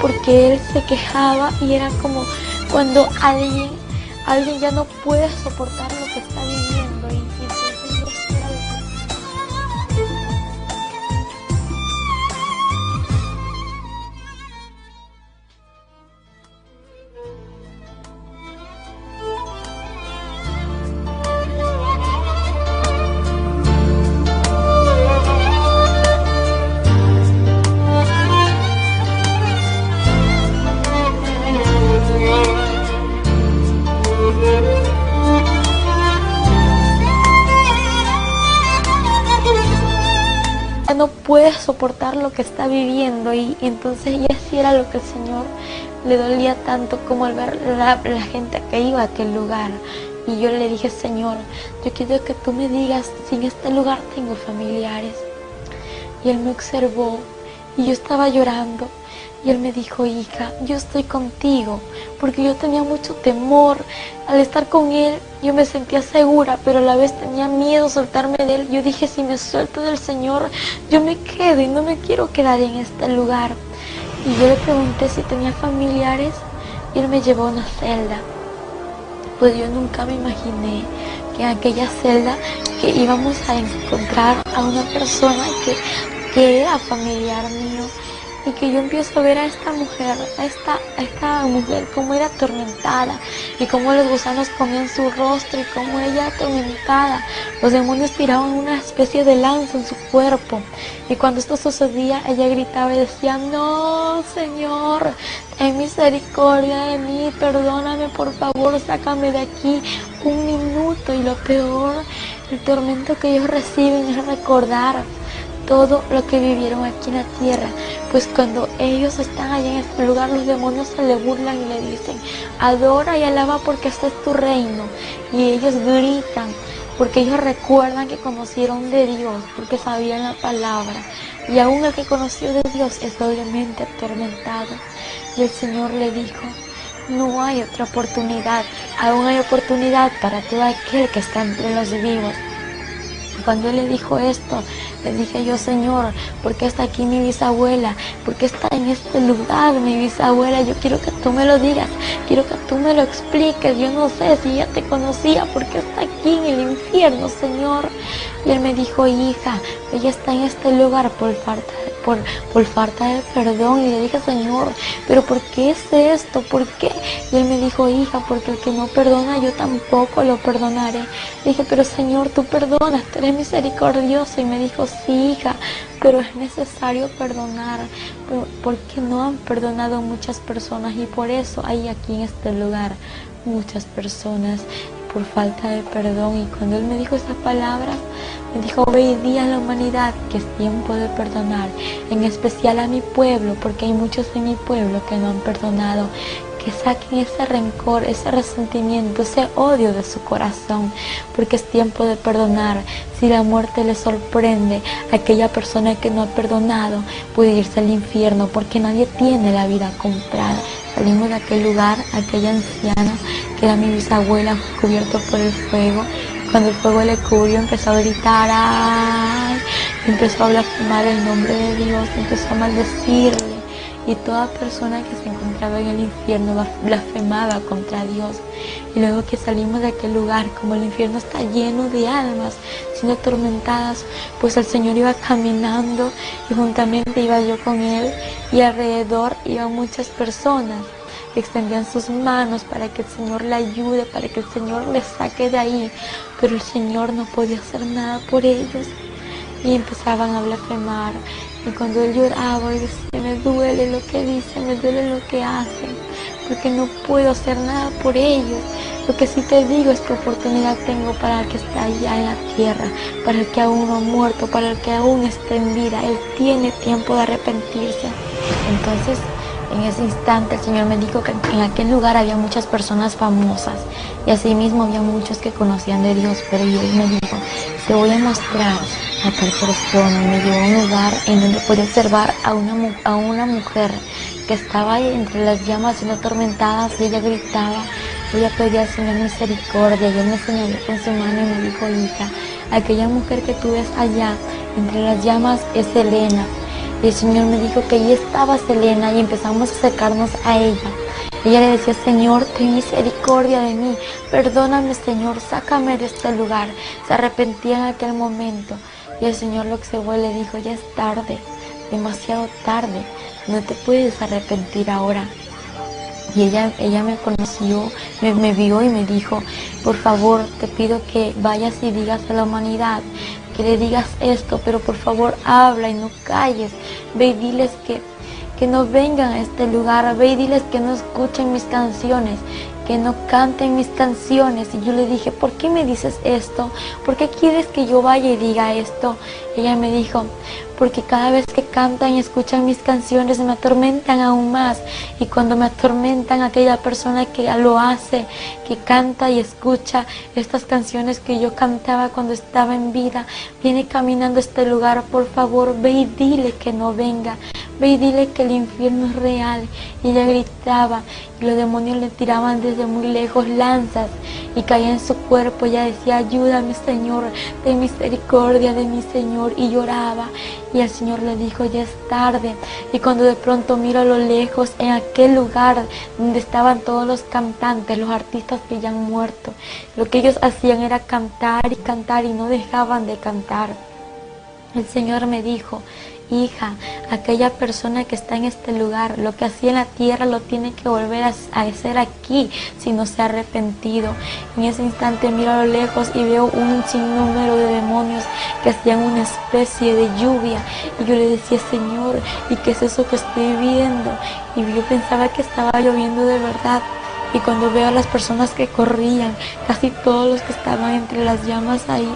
porque él se quejaba, y era como cuando alguien ya no puede soportar lo que está viviendo, y entonces yo espero no puede soportar lo que está viviendo, y entonces ya sí era lo que el Señor le dolía tanto, como al ver la gente que iba a aquel lugar. Y yo le dije, Señor, yo quiero que tú me digas si en este lugar tengo familiares. Y él me observó, y yo estaba llorando, y él me dijo, hija, yo estoy contigo, porque yo tenía mucho temor. Al estar con él, yo me sentía segura, pero a la vez tenía miedo soltarme de él. Yo dije, si me suelto del Señor, yo me quedo, y no me quiero quedar en este lugar. Y yo le pregunté si tenía familiares y él me llevó a una celda. Pues yo nunca me imaginé que en aquella celda que íbamos a encontrar a una persona que era familiar mío, y que yo empiezo a ver a esta mujer, como era atormentada, y cómo los gusanos comían su rostro, y cómo ella atormentada, los demonios tiraban una especie de lanza en su cuerpo, y cuando esto sucedía, ella gritaba y decía: no, Señor, ten misericordia de mí, perdóname, por favor, sácame de aquí un minuto. Y lo peor, el tormento que ellos reciben es recordar todo lo que vivieron aquí en la tierra. Pues cuando ellos están allá en este lugar, los demonios se le burlan y le dicen: adora y alaba porque este es tu reino. Y ellos gritan porque ellos recuerdan que conocieron de Dios, porque sabían la palabra. Y aún el que conoció de Dios es doblemente atormentado. Y el Señor le dijo: no hay otra oportunidad, aún hay oportunidad para todo aquel que está entre los vivos. Cuando él le dijo esto, le dije yo: Señor, ¿por qué está aquí mi bisabuela? ¿Por qué está en este lugar mi bisabuela? Yo quiero que tú me lo digas, quiero que tú me lo expliques. Yo no sé si ella te conocía, ¿por qué está aquí en el infierno, Señor? Y él me dijo: hija, ella está en este lugar por falta de perdón. Y le dije: Señor, ¿pero por qué es esto? ¿Por qué? Y él me dijo: hija, porque el que no perdona, yo tampoco lo perdonaré. Le dije: pero Señor, tú perdonas, tú eres misericordioso. Y me dijo: sí, hija, pero es necesario perdonar, porque no han perdonado muchas personas, y por eso hay aquí en este lugar muchas personas por falta de perdón. Y cuando él me dijo esas palabras, me dijo: ve y di a la humanidad que es tiempo de perdonar, en especial a mi pueblo, porque hay muchos en mi pueblo que no han perdonado, que saquen ese rencor, ese resentimiento, ese odio de su corazón, porque es tiempo de perdonar. Si la muerte le sorprende a aquella persona que no ha perdonado, puede irse al infierno, porque nadie tiene la vida comprada. Salimos de aquel lugar, aquella anciana, que era mi bisabuela, cubierto por el fuego. Cuando el fuego le cubrió, empezó a gritar: ¡ay! Empezó a blasfemar el nombre de Dios, empezó a maldecirle. Y toda persona que se encontraba en el infierno blasfemaba contra Dios. Y luego que salimos de aquel lugar, como el infierno está lleno de almas siendo atormentadas, pues el Señor iba caminando y juntamente iba yo con Él, y alrededor iban muchas personas que extendían sus manos para que el Señor le ayude, para que el Señor le saque de ahí, pero el Señor no podía hacer nada por ellos. Y empezaban a blasfemar. Y cuando él lloraba y decía: me duele lo que dicen, me duele lo que hacen, porque no puedo hacer nada por ellos. Lo que sí te digo es que oportunidad tengo para el que está allá en la tierra, para el que aún no ha muerto, para el que aún está en vida. Él tiene tiempo de arrepentirse. Entonces, en ese instante el Señor me dijo que en aquel lugar había muchas personas famosas, y asimismo había muchos que conocían de Dios. Pero Él me dijo: te voy a mostrar a tal persona. Y me llevó a un lugar en donde pude observar a una mujer que estaba ahí entre las llamas siendo atormentada, y ella gritaba, ella pedía al Señor misericordia. Y Él me señaló con su mano y me dijo: hija, aquella mujer que tú ves allá entre las llamas es Selena. Y el Señor me dijo que allí estaba Selena, y empezamos a acercarnos a ella. Ella le decía: Señor, ten misericordia de mí, perdóname, Señor, sácame de este lugar. Se arrepentía en aquel momento. Y el Señor lo observó y le dijo: ya es tarde, demasiado tarde, no te puedes arrepentir ahora. Y ella me conoció, me vio y me dijo: por favor, te pido que vayas y digas a la humanidad, que le digas esto, pero por favor habla y no calles. Ve y diles que no vengan a este lugar, ve y diles que no escuchen mis canciones, que no canten mis canciones. Y yo le dije: ¿por qué me dices esto? ¿Por qué quieres que yo vaya y diga esto? Ella me dijo: porque cada vez que cantan y escuchan mis canciones me atormentan aún más, y cuando me atormentan, aquella persona que lo hace, que canta y escucha estas canciones que yo cantaba cuando estaba en vida, viene caminando a este lugar. Por favor, ve y dile que no venga, ve y dile que el infierno es real. Y ella gritaba, y los demonios le tiraban desde muy lejos lanzas y caía en su cuerpo. Ella decía: ayúdame, Señor, ten misericordia de mi Señor. Y lloraba Y el Señor le dijo, ya es tarde. Y cuando de pronto miro a lo lejos, en aquel lugar donde estaban todos los cantantes, los artistas que ya han muerto, lo que ellos hacían era cantar y no dejaban de cantar. El Señor me dijo, hija, aquella persona que está en este lugar, lo que hacía en la tierra lo tiene que volver a hacer aquí si no se ha arrepentido. En ese instante miro a lo lejos y veo un sinnúmero de demonios que hacían una especie de lluvia. Y yo le decía, Señor, ¿y qué es eso que estoy viendo? Y yo pensaba que estaba lloviendo de verdad. Y cuando veo a las personas que corrían, casi todos los que estaban entre las llamas ahí,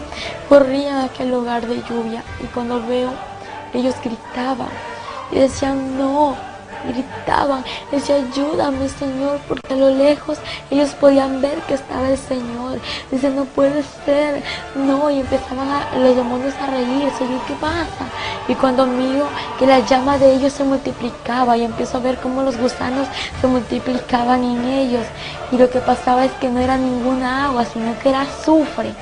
corrían a aquel lugar de lluvia. Y cuando veo, ellos gritaban y decían no, gritaban, decía ayúdame Señor, porque a lo lejos ellos podían ver que estaba el Señor. Dice no puede ser, no, y empezaban los demonios a reírse. Y yo, ¿qué pasa? Y cuando miro que la llama de ellos se multiplicaba y empiezo a ver cómo los gusanos se multiplicaban en ellos, y lo que pasaba es que no era ninguna agua, sino que era azufre,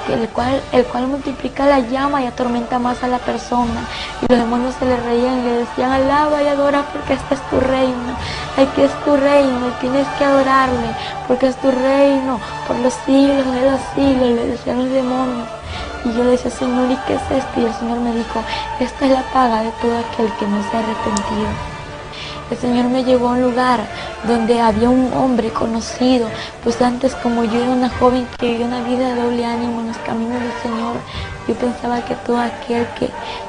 el cual multiplica la llama y atormenta más a la persona. Y los demonios se le reían y le decían alaba y adora porque este es tu reino, aquí es tu reino y tienes que adorarle porque es tu reino por los siglos de los siglos, le decían los demonios. Y yo le decía, Señor, ¿y qué es esto? Y el Señor me dijo, esta es la paga de todo aquel que no se ha arrepentido. El Señor me llevó a un lugar donde había un hombre conocido, pues antes como yo era una joven que vivía una vida de doble ánimo en los caminos del Señor, yo pensaba que todo aquel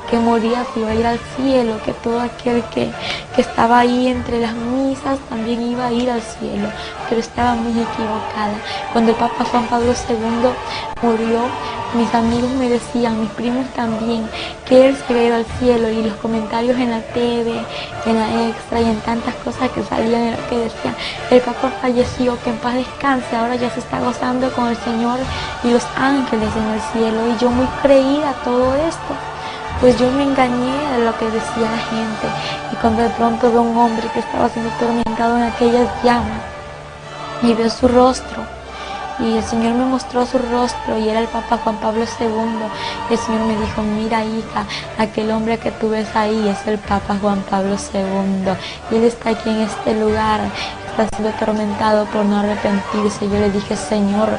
que moría se iba a ir al cielo, que todo aquel que estaba ahí entre las misas también iba a ir al cielo, pero estaba muy equivocada. Cuando el Papa Juan Pablo II murió, mis amigos me decían, mis primos también, que él se iba a ir al cielo, y los comentarios en la TV, en la Extra y en tantas cosas que salían era que decían, el Papa falleció, que en paz descanse, ahora ya se está gozando con el Señor y los ángeles en el cielo. Y yo muy creída a todo esto, pues yo me engañé de lo que decía la gente. Y cuando de pronto veo un hombre que estaba siendo atormentado en aquellas llamas y veo su rostro, y el Señor me mostró su rostro y era el Papa Juan Pablo II. Y el Señor me dijo, mira hija, aquel hombre que tú ves ahí es el Papa Juan Pablo II y él está aquí en este lugar, está siendo atormentado por no arrepentirse. Yo le dije, Señor,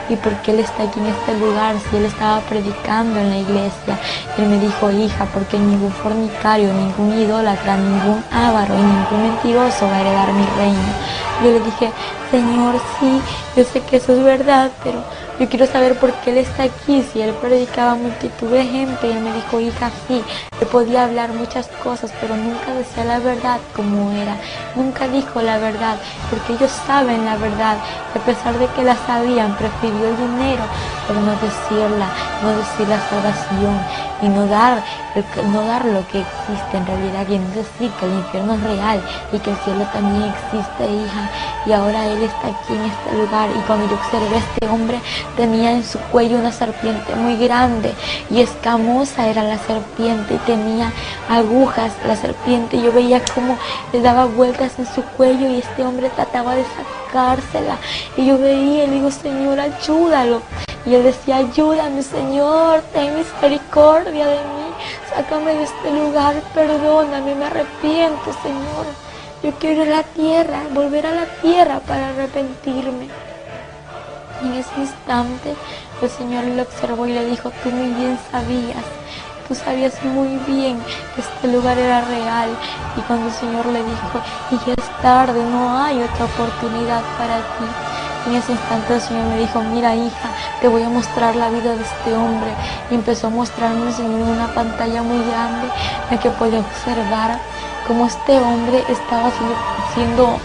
¿y por qué él está aquí en este lugar si él estaba predicando en la iglesia? Y él me dijo, hija, porque ningún fornicario, ningún idólatra, ningún avaro y ningún mentiroso va a heredar mi reino. Yo le dije, Señor, sí, yo sé que eso es verdad, pero yo quiero saber por qué él está aquí, si él predicaba a multitud de gente. Y él me dijo, hija, sí, él podía hablar muchas cosas, pero nunca decía la verdad como era, nunca dijo la verdad, porque ellos saben la verdad, y a pesar de que la sabían, prefirió el dinero, pero no decirla, no decir la salvación, y no dar lo que existe en realidad, y no decir que el infierno es real, y que el cielo también existe, hija. Y ahora él está aquí en este lugar, y cuando yo observé a este hombre, tenía en su cuello una serpiente muy grande y escamosa era la serpiente, y tenía agujas la serpiente. Yo veía cómo le daba vueltas en su cuello y este hombre trataba de sacársela, y yo veía y le digo, Señor, ayúdalo. Y él decía, ayúdame Señor, ten misericordia de mí, sácame de este lugar, perdóname, me arrepiento Señor. Yo quiero ir a la tierra, volver a la tierra para arrepentirme. Y en ese instante el Señor lo observó y le dijo, tú muy bien sabías, tú sabías muy bien que este lugar era real. Y cuando el Señor le dijo, y ya es tarde, no hay otra oportunidad para ti. En ese instante el Señor me dijo, mira hija, te voy a mostrar la vida de este hombre. Y empezó a mostrarme el Señor en una pantalla muy grande en la que podía observar cómo este hombre estaba haciendo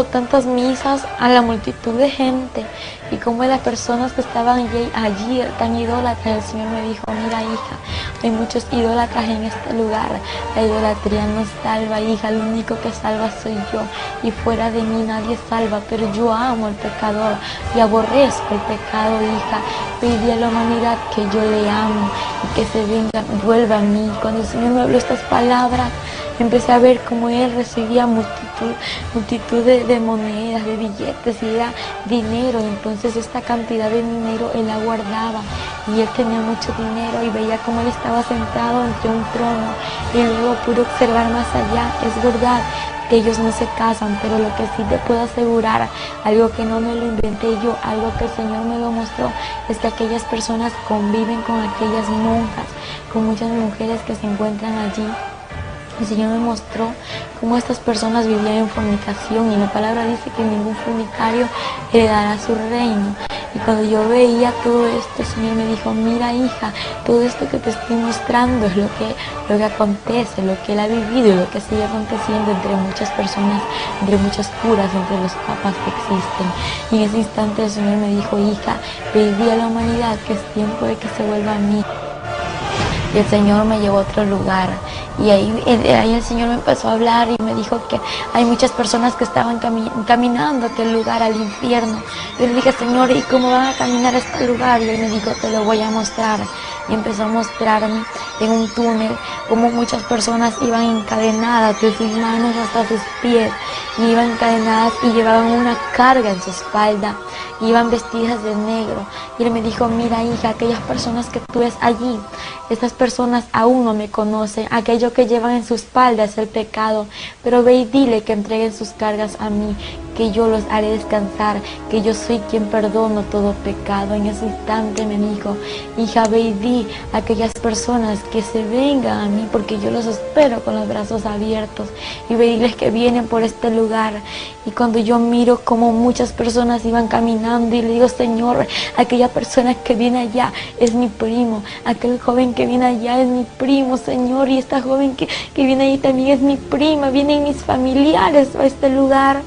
tantas misas a la multitud de gente, y como las personas que estaban allí tan idólatras. El Señor me dijo, mira hija, hay muchos idólatras en este lugar, la idolatría no salva, hija, el único que salva soy yo, y fuera de mí nadie salva, pero yo amo al pecador y aborrezco el pecado, hija. Pedí a la humanidad que yo le amo y que se vuelva a mí. Cuando el Señor me habló estas palabras, empecé a ver cómo él recibía multitud de monedas, de billetes, y era dinero. Entonces esta cantidad de dinero él la guardaba, y él tenía mucho dinero, y veía cómo él estaba sentado entre un trono, y luego pude observar más allá. Es verdad que ellos no se casan, pero lo que sí te puedo asegurar, algo que no me lo inventé yo, algo que el Señor me lo mostró, es que aquellas personas conviven con aquellas monjas, con muchas mujeres que se encuentran allí. El Señor me mostró cómo estas personas vivían en fornicación, y la palabra dice que ningún fornicario heredará su reino. Y cuando yo veía todo esto, el Señor me dijo: mira, hija, todo esto que te estoy mostrando es lo que acontece, lo que Él ha vivido y lo que sigue aconteciendo entre muchas personas, entre muchas curas, entre los papas que existen. Y en ese instante el Señor me dijo: hija, pedí a la humanidad que es tiempo de que se vuelva a mí. Y el Señor me llevó a otro lugar, y ahí el Señor me empezó a hablar y me dijo que hay muchas personas que estaban caminando a aquel lugar, al infierno. Yo le dije: Señor, ¿y cómo van a caminar a este lugar? Y Él me dijo: te lo voy a mostrar. Y empezó a mostrarme en un túnel cómo muchas personas iban encadenadas de sus manos hasta sus pies, y iban encadenadas y llevaban una carga en su espalda, iban vestidas de negro. Y Él me dijo: mira, hija, aquellas personas que tú ves allí, estas personas aún no me conocen. Aquello que llevan en su espalda es el pecado, pero ve y dile que entreguen sus cargas a mí, que yo los haré descansar, que yo soy quien perdono todo pecado. En ese instante me dijo: hija, ve y di a aquellas personas que se vengan a mí, porque yo los espero con los brazos abiertos, y ve y diles que vienen por este lugar. Y cuando yo miro como muchas personas iban caminando, y le digo: Señor, aquella persona que viene allá es mi primo, aquel joven que viene allá es mi primo, Señor, y esta joven que viene allí también es mi prima, vienen mis familiares a este lugar.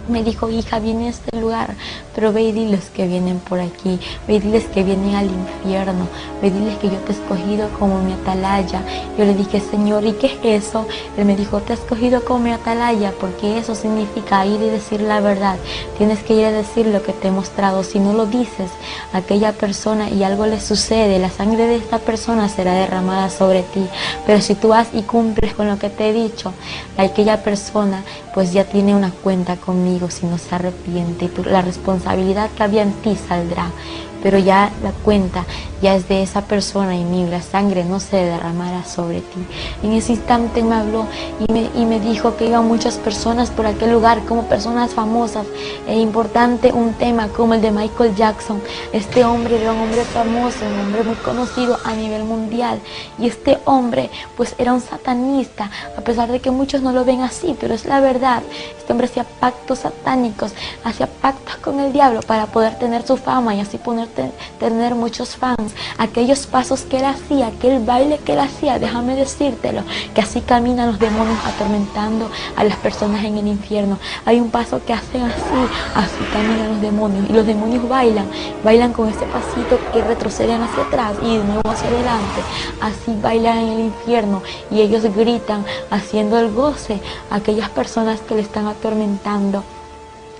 Me dijo: hija, viene a este lugar, pero ve y diles que vienen por aquí, ve y diles que vienen al infierno, ve y diles que yo te he escogido como mi atalaya. Yo le dije: Señor, ¿y qué es eso? Él me dijo: te he escogido como mi atalaya porque eso significa ir y decir la verdad. Tienes que ir a decir lo que te he mostrado. Si no lo dices a aquella persona y algo le sucede, la sangre de esta persona será derramada sobre ti. Pero si tú vas y cumples con lo que te he dicho, aquella persona pues ya tiene una cuenta conmigo si no se arrepiente, y la responsabilidad que había en ti saldrá. Pero ya la cuenta ya es de esa persona, y la sangre no se derramará sobre ti. En ese instante me habló y me dijo que iban muchas personas por aquel lugar, como personas famosas. Es importante un tema como el de Michael Jackson. Este hombre era un hombre famoso, un hombre muy conocido a nivel mundial, y este hombre pues era un satanista, a pesar de que muchos no lo ven así, pero es la verdad. Este hombre hacía pactos satánicos, hacía pactos con el diablo para poder tener su fama y así tener muchos fans. Aquellos pasos que él hacía, aquel baile que él hacía, déjame decírtelo, que así caminan los demonios atormentando a las personas en el infierno. Hay un paso que hacen así caminan los demonios, y los demonios bailan con ese pasito que retroceden hacia atrás y de nuevo hacia adelante. Así bailan en el infierno, y ellos gritan haciendo el goce a aquellas personas que le están atormentando.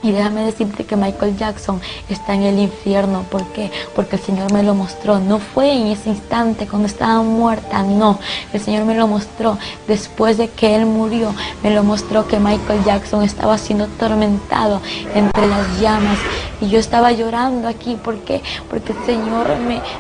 Y déjame decirte que Michael Jackson está en el infierno. ¿Por qué? Porque el Señor me lo mostró. No fue en ese instante cuando estaba muerta, no. El Señor me lo mostró después de que Él murió. Me lo mostró que Michael Jackson estaba siendo atormentado entre las llamas. Y yo estaba llorando aquí. ¿Por qué? Porque el Señor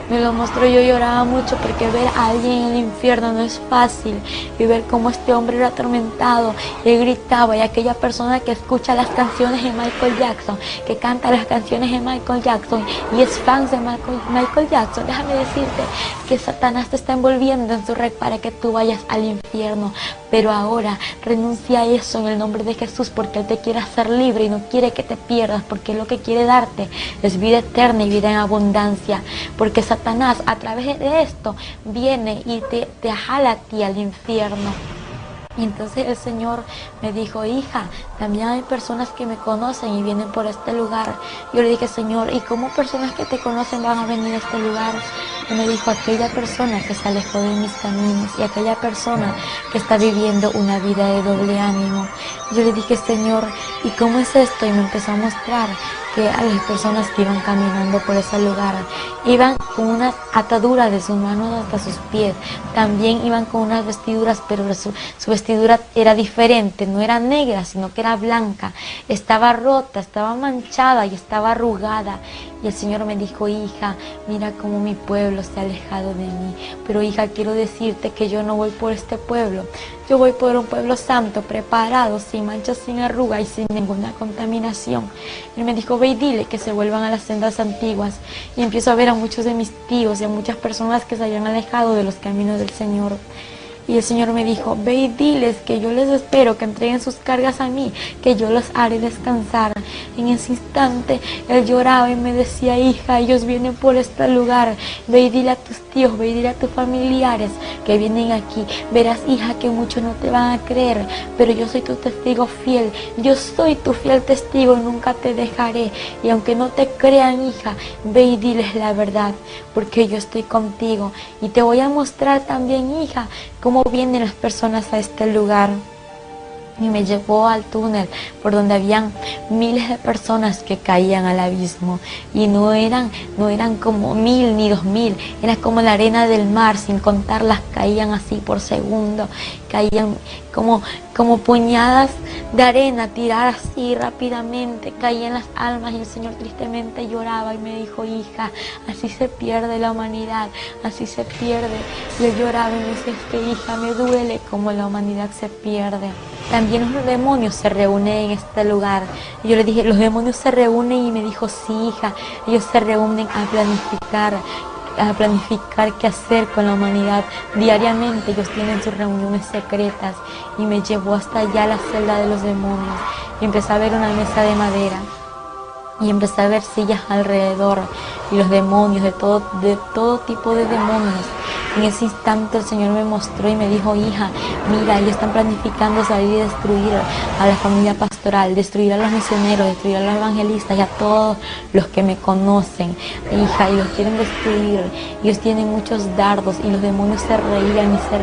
me lo mostró. Yo lloraba mucho porque ver a alguien en el infierno no es fácil. Y ver cómo este hombre era atormentado. Él gritaba, y aquella persona que escucha las canciones de Michael Jackson, que canta las canciones de Michael Jackson y es fan de Michael Jackson, déjame decirte que Satanás te está envolviendo en su red para que tú vayas al infierno. Pero ahora renuncia a eso en el nombre de Jesús, porque Él te quiere hacer libre y no quiere que te pierdas, porque lo que quiere darte es vida eterna y vida en abundancia. Porque Satanás a través de esto viene y te jala a ti al infierno. Y entonces el Señor me dijo: hija, también hay personas que me conocen y vienen por este lugar. Yo le dije: Señor, ¿y cómo personas que te conocen van a venir a este lugar? y me dijo, aquella persona que se alejó de mis caminos y aquella persona que está viviendo una vida de doble ánimo. Yo le dije, Señor, ¿y cómo es esto? Y me empezó a mostrar que a las personas que iban caminando por ese lugar iban con una atadura de sus manos hasta sus pies. También iban con unas vestiduras, pero su vestidura era diferente, no era negra, sino que era blanca. Estaba rota, estaba manchada y estaba arrugada. Y el Señor me dijo, hija, mira cómo mi pueblo se ha alejado de mí. Pero hija, quiero decirte que yo no voy por este pueblo. Yo voy por un pueblo santo, preparado, sin manchas, sin arruga y sin ninguna contaminación. Él me dijo, ve y dile que se vuelvan a las sendas antiguas. Y empiezo a ver a muchos de mis tíos y a muchas personas que se habían alejado de los caminos del Señor. Y el Señor me dijo, ve y diles que yo les espero, que entreguen sus cargas a mí, que yo los haré descansar. En ese instante él lloraba y me decía, hija, ellos vienen por este lugar. Ve y dile a tus tíos, ve y dile a tus familiares que vienen aquí. Verás, hija, que muchos no te van a creer, pero yo soy tu testigo fiel. Yo soy tu fiel testigo y nunca te dejaré. Y aunque no te crean, hija, ve y diles la verdad, porque yo estoy contigo. Y te voy a mostrar también, hija, cómo vienen las personas a este lugar. Y me llevó al túnel por donde habían miles de personas que caían al abismo. Y no eran como 1000 ni 2000, era como la arena del mar, sin contarlas, caían así por segundo. Caían como puñadas de arena, tirar así rápidamente, caían las almas. Y el Señor tristemente lloraba y me dijo, hija, así se pierde la humanidad, así se pierde. Y él lloraba y me dice, es que hija, me duele como la humanidad se pierde. También los demonios se reúnen en este lugar. Y yo le dije, los demonios se reúnen, y me dijo, sí, hija, ellos se reúnen a planificar qué hacer con la humanidad. Diariamente ellos tienen sus reuniones secretas. Y me llevó hasta allá a la celda de los demonios y empecé a ver una mesa de madera y empecé a ver sillas alrededor y los demonios, de todo tipo de demonios. En ese instante el Señor me mostró y me dijo, hija, mira, ellos están planificando salir y destruir a la familia pastoral, destruir a los misioneros, destruir a los evangelistas y a todos los que me conocen. Hija, ellos quieren destruir, ellos tienen muchos dardos. Y los demonios se reían y se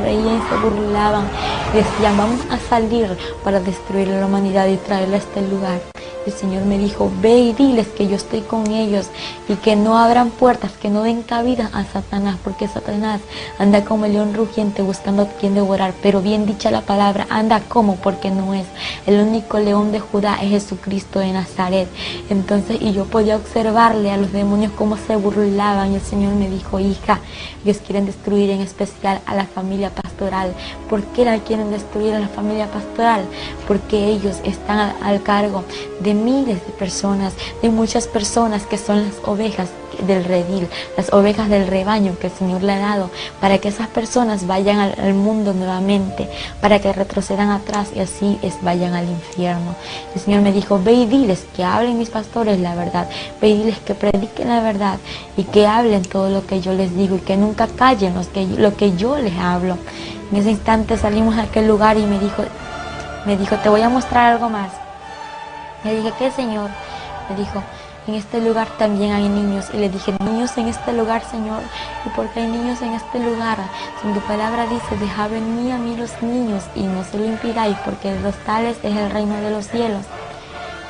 burlaban y decían, vamos a salir para destruir a la humanidad y traerla a este lugar. El Señor me dijo, ve y diles que yo estoy con ellos y que no abran puertas, que no den cabida a Satanás, porque Satanás anda como el león rugiente buscando a quien devorar. Pero bien dicha la palabra, anda como, porque no es. El único león de Judá es Jesucristo de Nazaret. Entonces, y yo podía observarle a los demonios cómo se burlaban. Y el Señor me dijo, hija, ellos quieren destruir en especial a la familia pastoral. ¿Por qué la quieren destruir a la familia pastoral? Porque ellos están al cargo de miles de personas, de muchas personas que son las ovejas del redil, las ovejas del rebaño que el Señor le ha dado, para que esas personas vayan al mundo nuevamente, para que retrocedan atrás y así vayan al infierno. El Señor me dijo, ve y diles que hablen mis pastores la verdad, ve y diles que prediquen la verdad y que hablen todo lo que yo les digo y que nunca callen lo que yo les hablo. En ese instante salimos a aquel lugar y me dijo, te voy a mostrar algo más. Le dije, ¿qué, Señor? Me dijo, en este lugar también hay niños. Y le dije, niños en este lugar, Señor. ¿Y por qué hay niños en este lugar? Si tu palabra dice, dejad venir a mí los niños y no se lo impidáis, porque de los tales es el reino de los cielos.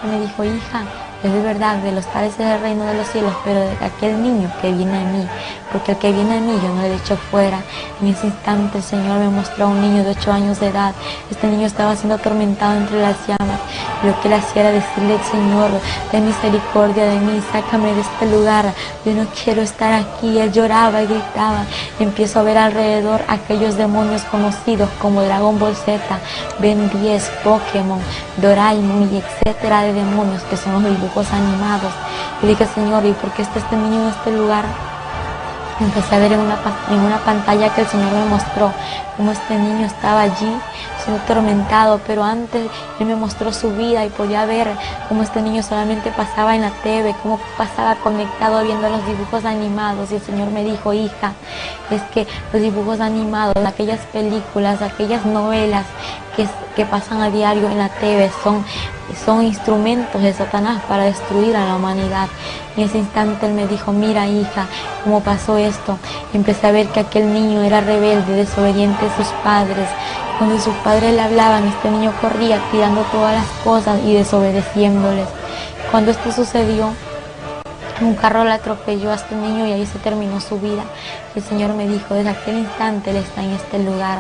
Y me dijo, hija, es de verdad, de los tales es el reino de los cielos, pero de aquel niño que viene a mí, porque el que viene a mí yo no le echo fuera. En ese instante el Señor me mostró a un niño de 8 años de edad. Este niño estaba siendo atormentado entre las llamas. Y lo que él hacía era decirle, Señor, ten misericordia de mí, sácame de este lugar, yo no quiero estar aquí. Él lloraba y gritaba. Y empiezo a ver alrededor aquellos demonios conocidos como Dragon Ball Z, Ben 10, Pokémon, Doraemon y etcétera de demonios que son los dibujos animados. Y dije, Señor, ¿y por qué está este niño en este lugar? Empecé a ver en una pantalla que el Señor me mostró cómo este niño estaba allí siendo atormentado, pero antes Él me mostró su vida y podía ver cómo este niño solamente pasaba en la TV, cómo pasaba conectado viendo los dibujos animados. Y el Señor me dijo, hija, es que los dibujos animados, aquellas películas, aquellas novelas que pasan a diario en la TV son instrumentos de Satanás para destruir a la humanidad. En ese instante él me dijo, mira hija, ¿cómo pasó esto? Y empecé a ver que aquel niño era rebelde, desobediente a sus padres. Cuando sus padres le hablaban, este niño corría tirando todas las cosas y desobedeciéndoles. Cuando esto sucedió, un carro le atropelló a este niño y ahí se terminó su vida. El Señor me dijo, desde aquel instante Él está en este lugar.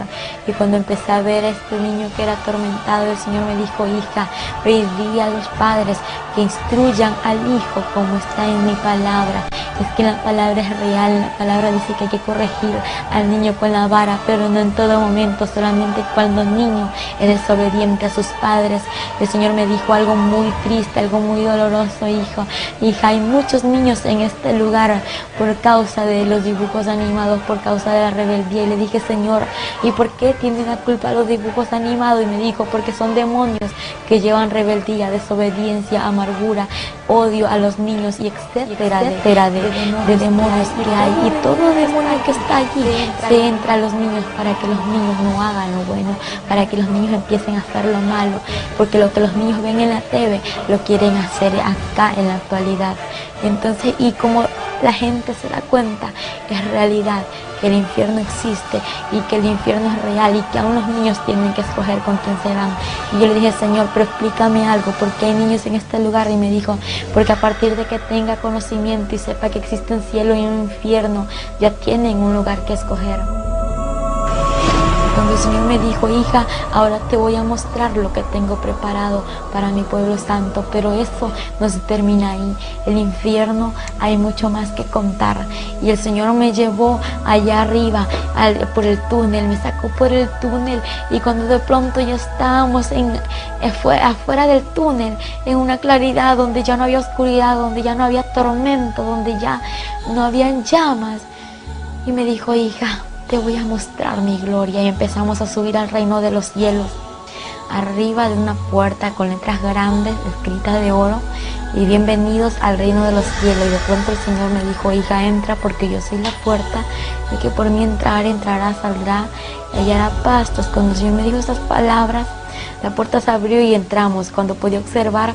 Y cuando empecé a ver a este niño que era atormentado, el Señor me dijo, hija, pedí a los padres que instruyan al hijo como está en mi palabra. Es que la palabra es real, la palabra dice que hay que corregir al niño con la vara, pero no en todo momento, solamente cuando el niño es desobediente a sus padres. El Señor me dijo algo muy triste, algo muy doloroso, hijo. Hija, hay muchos niños en este lugar por causa de los dibujos animados, por causa de la rebeldía. Y le dije, Señor, ¿y por qué tienen la culpa los dibujos animados? Y me dijo, porque son demonios que llevan rebeldía, desobediencia, amargura, odio a los niños y etcétera de demonios que hay. Y todo demonio que está allí se entra a los niños para que los niños no hagan lo bueno, para que los niños empiecen a hacer lo malo, porque lo que los niños ven en la TV lo quieren hacer acá en la actualidad. Entonces, y como la gente se da cuenta, es realidad que el infierno existe y que el infierno es real y que aún los niños tienen que escoger con quién se van. Y yo le dije, Señor, pero explícame algo, ¿por qué hay niños en este lugar? Y me dijo, porque a partir de que tenga conocimiento y sepa que existe un cielo y un infierno, ya tienen un lugar que escoger. Cuando el Señor me dijo, hija, ahora te voy a mostrar lo que tengo preparado para mi pueblo santo, pero eso no se termina ahí. El infierno hay mucho más que contar. Y el Señor me llevó allá arriba, por el túnel, me sacó por el túnel, y cuando de pronto ya estábamos afuera del túnel, en una claridad donde ya no había oscuridad, donde ya no había tormento, donde ya no habían llamas, y me dijo, hija, te voy a mostrar mi gloria. Y empezamos a subir al reino de los cielos, arriba de una puerta con letras grandes escritas de oro, y bienvenidos al reino de los cielos. Y de pronto el Señor me dijo, hija, entra, porque yo soy la puerta, y que por mí entrará, saldrá y hallará pastos. Cuando el Señor me dijo estas palabras, la puerta se abrió y entramos. Cuando pude observar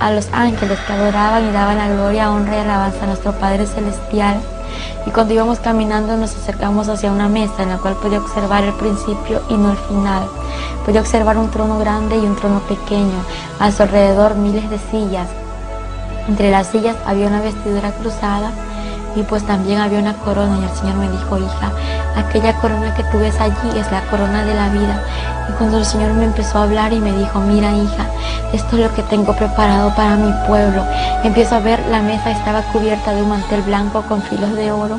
a los ángeles que adoraban y daban la gloria, honra y alabanza a nuestro Padre Celestial. Y cuando íbamos caminando nos acercamos hacia una mesa en la cual podía observar el principio y no el final. Podía observar un trono grande y un trono pequeño, a su alrededor miles de sillas. Entre las sillas había una vestidura cruzada y pues también había una corona. Y el Señor me dijo, hija, aquella corona que tú ves allí es la corona de la vida. Y cuando el Señor me empezó a hablar y me dijo, mira hija, esto es lo que tengo preparado para mi pueblo. Empiezo a ver, la mesa estaba cubierta de un mantel blanco con filos de oro.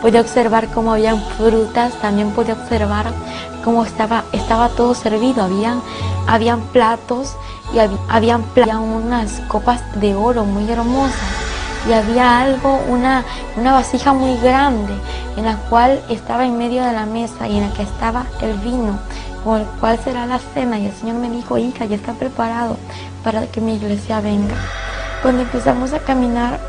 Podía observar cómo habían frutas, también podía observar cómo estaba todo servido. Habían platos y habían unas copas de oro muy hermosas. Y había una vasija muy grande en la cual estaba en medio de la mesa y en la que estaba el vino, con el cual será la cena. Y el Señor me dijo, hija, ya está preparado para que mi iglesia venga. Cuando empezamos a caminar,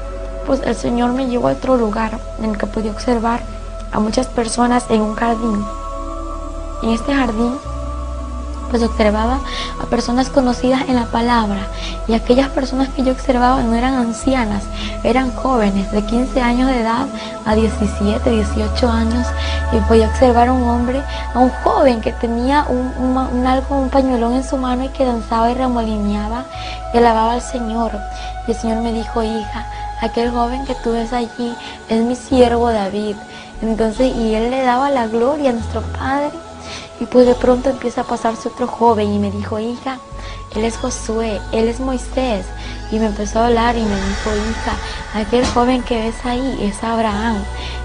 pues el Señor me llevó a otro lugar en el que pude observar a muchas personas en un jardín. En este jardín pues observaba a personas conocidas en la palabra, y aquellas personas que yo observaba no eran ancianas, eran jóvenes de 15 años de edad a 17, 18 años, y podía observar a un joven que tenía un pañuelón en su mano y que danzaba y remolineaba y alababa al Señor. Y el Señor me dijo, hija, aquel joven que tú ves allí es mi siervo David. Entonces, y él le daba la gloria a nuestro Padre. Y pues de pronto empieza a pasarse otro joven y me dijo, hija, él es Josué, él es Moisés. Y me empezó a hablar y me dijo, hija, aquel joven que ves ahí es Abraham.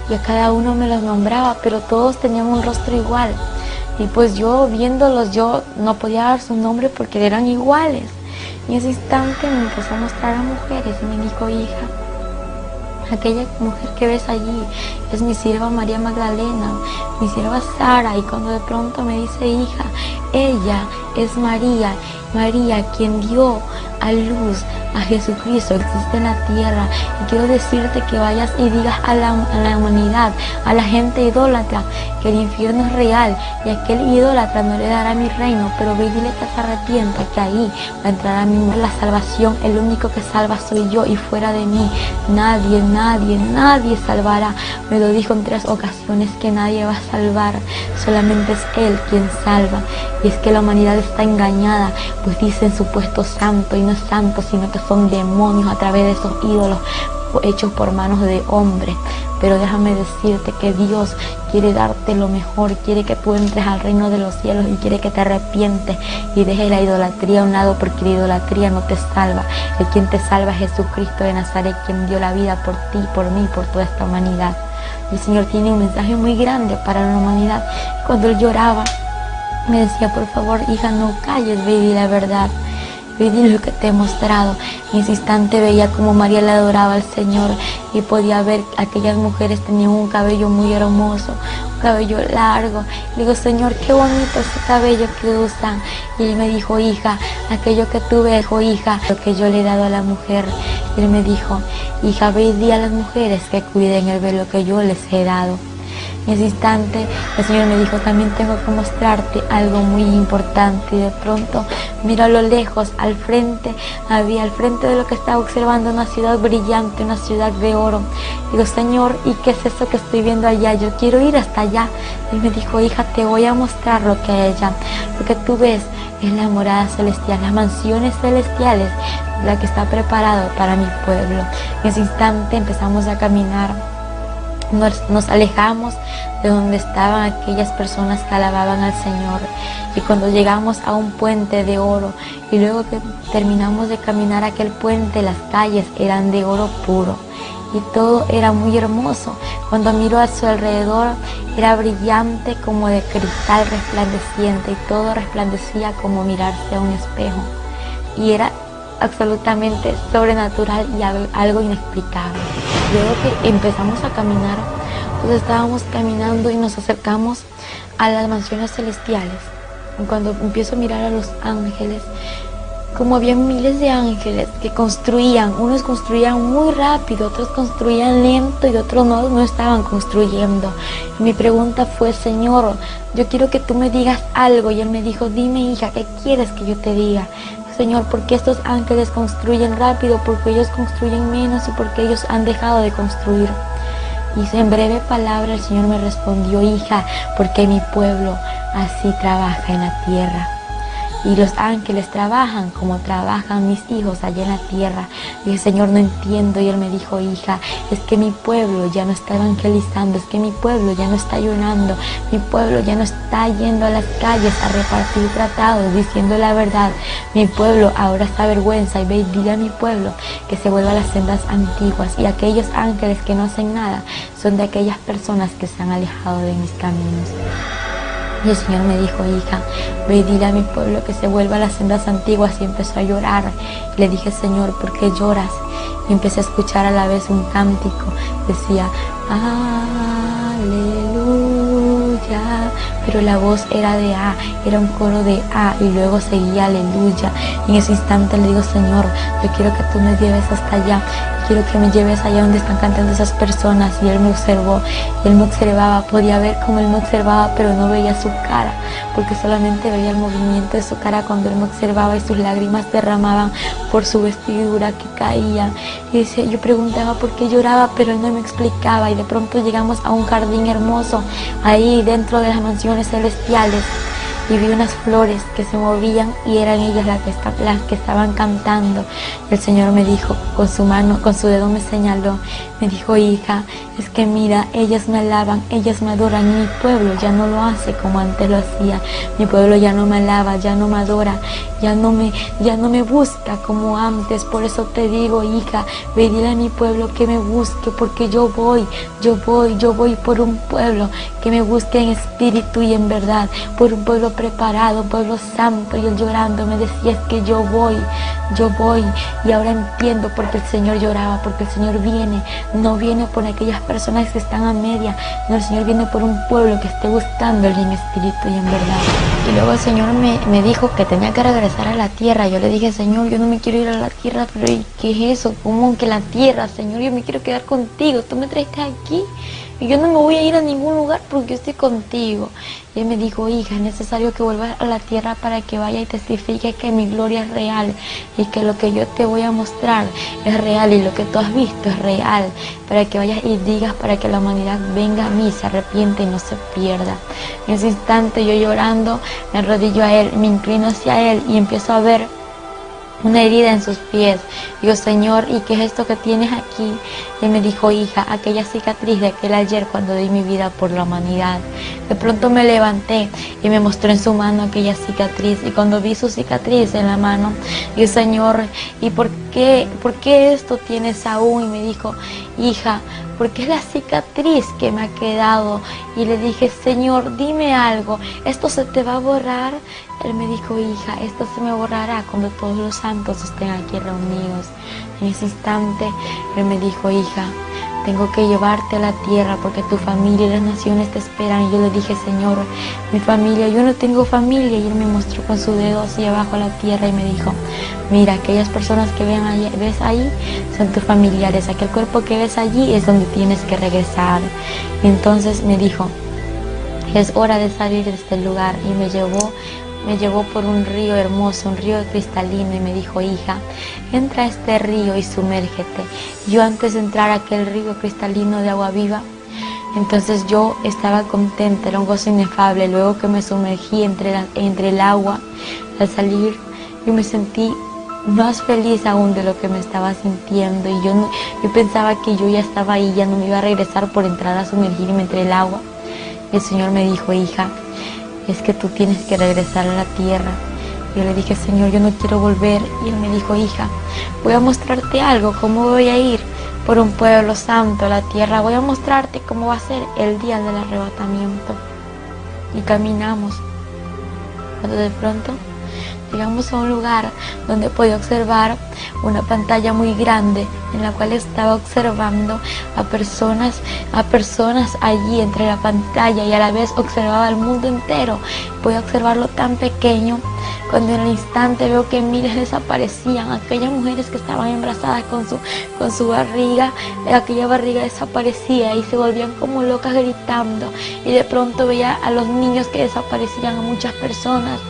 Y a cada uno me los nombraba, pero todos tenían un rostro igual. Y pues yo viéndolos, yo no podía dar su nombre porque eran iguales. Y en ese instante me empezó a mostrar a mujeres y me dijo, hija, aquella mujer que ves allí es mi sierva María Magdalena, mi sierva Sara. Y cuando de pronto me dice, hija, ella es María, María quien dio a luz a Jesucristo, existe en la tierra. Y quiero decirte que vayas y digas a la humanidad, a la gente idólatra, que el infierno es real y aquel idólatra no le dará mi reino, pero ve y dile que se arrepienta, que ahí va a entrar a mí la salvación. El único que salva soy yo, y fuera de mí nadie, nadie, nadie salvará. Me lo dijo en 3 ocasiones que nadie va a salvar, solamente es Él quien salva. Y es que la humanidad está engañada, pues dicen supuesto santo y no es santo, sino que son demonios a través de esos ídolos hechos por manos de hombres. Pero déjame decirte que Dios quiere darte lo mejor, quiere que tú entres al reino de los cielos y quiere que te arrepientes y dejes la idolatría a un lado, porque la idolatría no te salva. El quien te salva es Jesucristo de Nazaret, quien dio la vida por ti, por mí, por toda esta humanidad. El Señor tiene un mensaje muy grande para la humanidad. Cuando Él lloraba, me decía: por favor, hija, no calles, ve y di la verdad. Ve y di lo que te he mostrado. En ese instante veía como María le adoraba al Señor y podía ver que aquellas mujeres tenían un cabello muy hermoso, un cabello largo. Le digo: Señor, qué bonito ese cabello que usan. Y Él me dijo: hija, aquello que tú ves, hija, lo que yo le he dado a la mujer. Y Él me dijo: hija, ve y di a las mujeres que cuiden el velo que yo les he dado. En ese instante el Señor me dijo: también tengo que mostrarte algo muy importante. Y de pronto miro a lo lejos, al frente de lo que estaba observando, una ciudad brillante, una ciudad de oro. Digo: Señor, ¿y qué es eso que estoy viendo allá? Yo quiero ir hasta allá. Y me dijo: hija, te voy a mostrar lo que hay allá. Lo que tú ves es la morada celestial, las mansiones celestiales, la que está preparado para mi pueblo. En ese instante empezamos a caminar. Nos alejamos de donde estaban aquellas personas que alababan al Señor, y cuando llegamos a un puente de oro, y luego que terminamos de caminar aquel puente, las calles eran de oro puro y todo era muy hermoso. Cuando miro a su alrededor era brillante como de cristal resplandeciente, y todo resplandecía como mirarse a un espejo, y era absolutamente sobrenatural y algo inexplicable. Luego que empezamos a caminar, pues estábamos caminando y nos acercamos a las mansiones celestiales. Y cuando empiezo a mirar a los ángeles, como había miles de ángeles que construían, unos construían muy rápido, otros construían lento y otros no estaban construyendo. Y mi pregunta fue: Señor, yo quiero que tú me digas algo. Y Él me dijo: dime, hija, ¿qué quieres que yo te diga? Señor, ¿por qué estos ángeles construyen rápido? Porque ellos construyen menos y porque ellos han dejado de construir. Y en breve palabra el Señor me respondió: hija, porque mi pueblo así trabaja en la tierra. Y los ángeles trabajan como trabajan mis hijos allá en la tierra. Y dije: Señor, no entiendo. Y Él me dijo: hija, es que mi pueblo ya no está evangelizando, es que mi pueblo ya no está ayunando, mi pueblo ya no está yendo a las calles a repartir tratados diciendo la verdad. Mi pueblo ahora se avergüenza, y ve y dile a mi pueblo que se vuelva a las sendas antiguas. Y aquellos ángeles que no hacen nada son de aquellas personas que se han alejado de mis caminos. Y el Señor me dijo: hija, ve y dile a mi pueblo que se vuelva a las sendas antiguas. Y empezó a llorar. Y le dije: Señor, ¿por qué lloras? Y empecé a escuchar a la vez un cántico. Decía: aleluya. Pero la voz era de A, era un coro de A, y luego seguía aleluya. Y en ese instante le digo: Señor, yo quiero que tú me lleves hasta allá. Quiero que me lleves allá donde están cantando esas personas. Y Él me observó, y Él me observaba, podía ver cómo Él me observaba, pero no veía su cara, porque solamente veía el movimiento de su cara cuando Él me observaba, y sus lágrimas derramaban por su vestidura que caía. Y dice, yo preguntaba por qué lloraba, pero Él no me explicaba. Y de pronto llegamos a un jardín hermoso, ahí dentro de las mansiones celestiales, y vi unas flores que se movían, y eran ellas las que estaban cantando. El Señor me dijo, con su mano, con su dedo me señaló, me dijo: hija, es que mira, ellas me alaban, ellas me adoran, y mi pueblo ya no lo hace como antes lo hacía. Mi pueblo ya no me alaba, ya no me adora, ya no me busca como antes. Por eso te digo, hija, ve y dile a mi pueblo que me busque, porque yo voy por un pueblo que me busque en espíritu y en verdad, por un pueblo preparado, pueblo santo. Y él llorando me decía, es que yo voy. Y ahora entiendo por qué el Señor lloraba, porque el Señor viene, no viene por aquellas personas que están a media, sino el Señor viene por un pueblo que esté buscándole en espíritu y en verdad. Y luego el Señor me dijo que tenía que regresar a la tierra. Yo le dije, Señor, yo no me quiero ir a la tierra, pero ¿qué es eso? ¿Cómo que la tierra, Señor? Yo me quiero quedar contigo, tú me trajiste aquí. Y yo no me voy a ir a ningún lugar porque yo estoy contigo. Y él me dijo, hija, es necesario que vuelvas a la tierra para que vaya y testifique que mi gloria es real y que lo que yo te voy a mostrar es real y lo que tú has visto es real. Para que vayas y digas, para que la humanidad venga a mí, se arrepiente y no se pierda. En ese instante yo llorando, me arrodillo a él, me inclino hacia él y empiezo a ver una herida en sus pies. Digo, Señor, ¿y qué es esto que tienes aquí? Y él me dijo, hija, aquella cicatriz de aquel ayer cuando di mi vida por la humanidad. De pronto me levanté y me mostró en su mano aquella cicatriz. Y cuando vi su cicatriz en la mano, dije, Señor, ¿y por qué esto tienes aún? Y me dijo, hija, porque es la cicatriz que me ha quedado. Y le dije, Señor, dime algo, ¿esto se te va a borrar? Él me dijo, hija, esto se me borrará cuando todos los santos estén aquí reunidos. En ese instante, él me dijo, hija, tengo que llevarte a la tierra porque tu familia y las naciones te esperan. Y yo le dije, Señor, mi familia, yo no tengo familia. Y él me mostró con su dedo hacia abajo a la tierra y me dijo, mira, aquellas personas que ves ahí son tus familiares. Aquel cuerpo que ves allí es donde tienes que regresar. Y entonces me dijo, es hora de salir de este lugar. Y me llevó por un río hermoso, un río cristalino, y me dijo, hija, entra a este río y sumérgete. Yo antes de entrar a aquel río cristalino de agua viva, entonces yo estaba contenta, era un gozo inefable. Luego que me sumergí entre el agua, al salir, yo me sentí más feliz aún de lo que me estaba sintiendo. Y yo pensaba que yo ya estaba ahí, ya no me iba a regresar por entrar a sumergirme entre el agua. Y el Señor me dijo, hija, es que tú tienes que regresar a la tierra. Yo le dije, Señor, yo no quiero volver. Y él me dijo, hija, voy a mostrarte algo, cómo voy a ir por un pueblo santo a la tierra. Voy a mostrarte cómo va a ser el día del arrebatamiento. Y caminamos. Cuando de pronto llegamos a un lugar donde podía observar una pantalla muy grande en la cual estaba observando a personas allí entre la pantalla, y a la vez observaba el mundo entero. Podía observarlo tan pequeño, cuando en el instante veo que miles desaparecían. Aquellas mujeres que estaban embarazadas con su barriga, aquella barriga desaparecía y se volvían como locas gritando. Y de pronto veía a los niños que desaparecían, a muchas personas.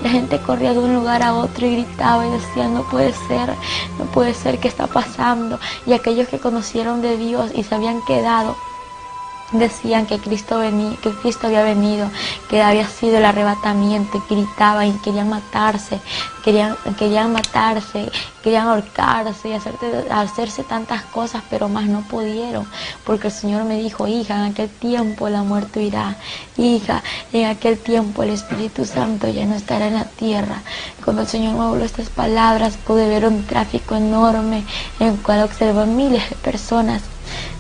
La gente corría de un lugar a otro y gritaba y decía, no puede ser, ¿qué está pasando? Y aquellos que conocieron de Dios y se habían quedado, decían que Cristo había venido, que había sido el arrebatamiento, y gritaban y querían matarse, querían ahorcarse y hacerse tantas cosas, pero más no pudieron, porque el Señor me dijo, hija, en aquel tiempo la muerte irá, hija, en aquel tiempo el Espíritu Santo ya no estará en la tierra. Cuando el Señor me habló estas palabras, pude ver un tráfico enorme en el cual observé miles de personas.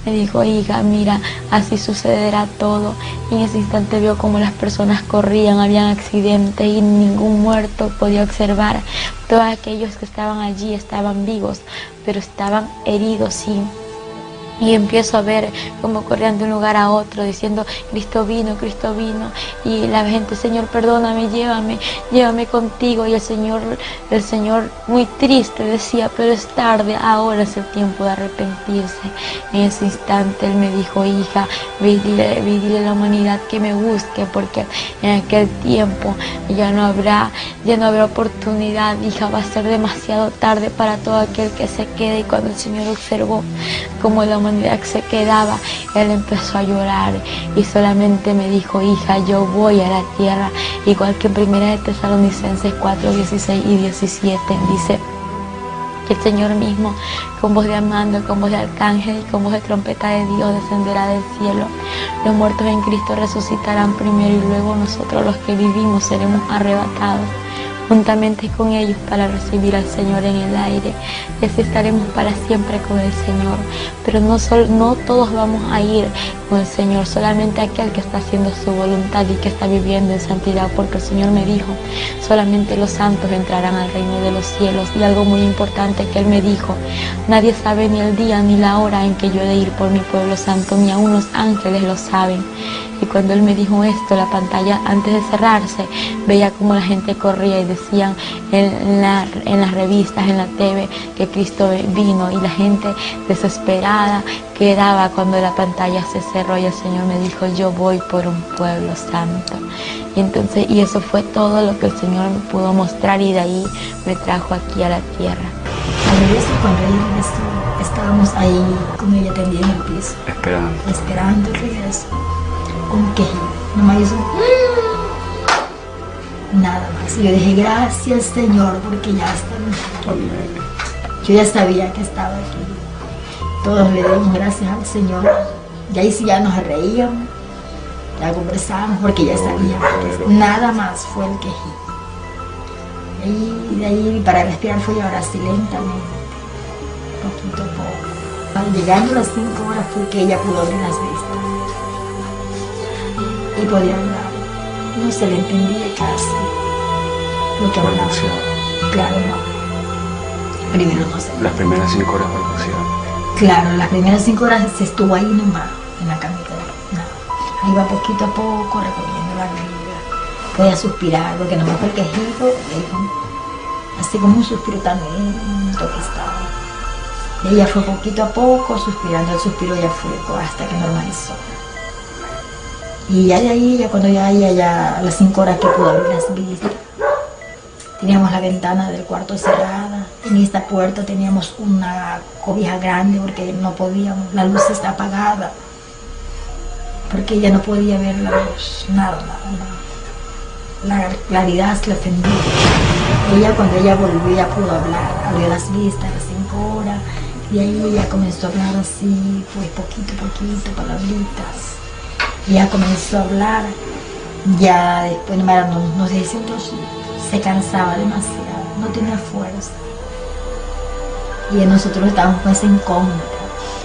Me dijo, hija, mira, así sucederá todo. Y en ese instante vio como las personas corrían, habían accidentes y ningún muerto podía observar. Todos aquellos que estaban allí estaban vivos, pero estaban heridos, sí. Y empiezo a ver cómo corrían de un lugar a otro diciendo, Cristo vino. Y la gente, Señor, perdóname, llévame contigo. Y el Señor muy triste decía, pero es tarde, ahora es el tiempo de arrepentirse. En ese instante Él me dijo, hija, ve y dile a la humanidad que me busque, porque en aquel tiempo ya no habrá oportunidad, hija, va a ser demasiado tarde para todo aquel que se quede. Y cuando el Señor observó cómo la humanidad se quedaba, Él empezó a llorar y solamente me dijo, hija, yo voy a la tierra, igual que en 1 de Tesalonicenses 4, 16 y 17 dice que el Señor mismo, con voz de mando, con voz de arcángel y con voz de trompeta de Dios, descenderá del cielo. Los muertos en Cristo resucitarán primero y luego nosotros, los que vivimos, seremos arrebatados. juntamente con ellos para recibir al Señor en el aire. Y así estaremos para siempre con el Señor. Pero no todos vamos a ir con el Señor, solamente aquel que está haciendo su voluntad y que está viviendo en santidad, porque el Señor me dijo, solamente los santos entrarán al reino de los cielos. Y algo muy importante que Él me dijo, nadie sabe ni el día ni la hora en que yo he de ir por mi pueblo santo, ni aun los ángeles lo saben. Y cuando Él me dijo esto, la pantalla antes de cerrarse, veía como la gente corría y decían en las revistas, en la TV, que Cristo vino, y la gente desesperada quedaba cuando la pantalla se cerró y el Señor me dijo, yo voy por un pueblo santo. Y eso fue todo lo que el Señor me pudo mostrar, y de ahí me trajo aquí a la tierra. Al regreso, cuando ella regresó, estábamos ahí con ella tendida en el piso, esperando el regreso. Un quejido, nomás hizo nada más. Y yo dije, gracias Señor, porque ya está aquí. Yo ya sabía que estaba aquí. Todos le dimos gracias al Señor. Y ahí sí ya nos reíamos, ya conversábamos, porque ya sabíamos. Nada más fue el quejido. Y de ahí para respirar fue ahora así lentamente, poquito a poco. Llegando a las 5 horas fue que ella pudo abrir las vistas. Y podía hablar, no se le entendía casi lo que hablaba. Claro, no. Primero no se. Las primeras 5 horas balbuceaba. Claro, las primeras 5 horas se estuvo ahí nomás, en la camita. No. Ahí va poquito a poco recorriendo la vida. Podía suspirar, porque nomás fue el quejido, así como un suspiro tan lento que estaba. Y ella fue poquito a poco suspirando, el suspiro ya fue hasta que normalizó. Y ya de ahí, ya cuando ya a las 5 horas que pudo abrir las vistas, teníamos la ventana del cuarto cerrada. En esta puerta teníamos una cobija grande porque no podíamos, la luz está apagada, porque ella no podía ver la luz, nada. La claridad se le ofendía. Ella, cuando ella volvió, ya pudo hablar, abrió las vistas a las 5 horas, y ahí ella comenzó a hablar así, pues poquito a poquito, palabritas. Ya comenzó a hablar, ya después no sé si se cansaba demasiado, no tenía fuerza. Y nosotros estábamos pues incómodos,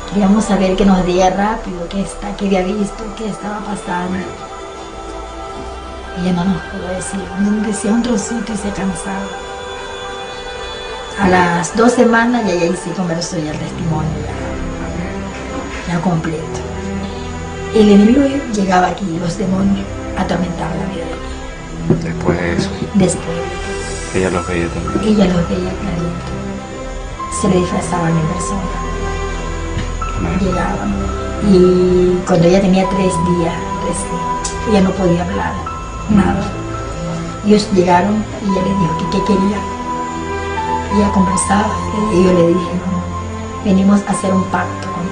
queríamos saber que nos diera rápido qué había visto, qué estaba pasando. Y ella no nos pudo decir, nos decía un trocito y se cansaba. A las 2 semanas ya ahí sí conversó ya el testimonio, ya completo. El enemigo llegaba aquí, los demonios atormentaban la vida de ella. Después de eso. Después. Ella los veía también. Ella los veía clarito. Se le disfrazaban en persona. Llegaban. Y cuando ella tenía 3 días, ella no podía hablar, nada. Ellos llegaron y ella le dijo que qué quería. Ella conversaba y yo le dije, no, venimos a hacer un pacto contigo.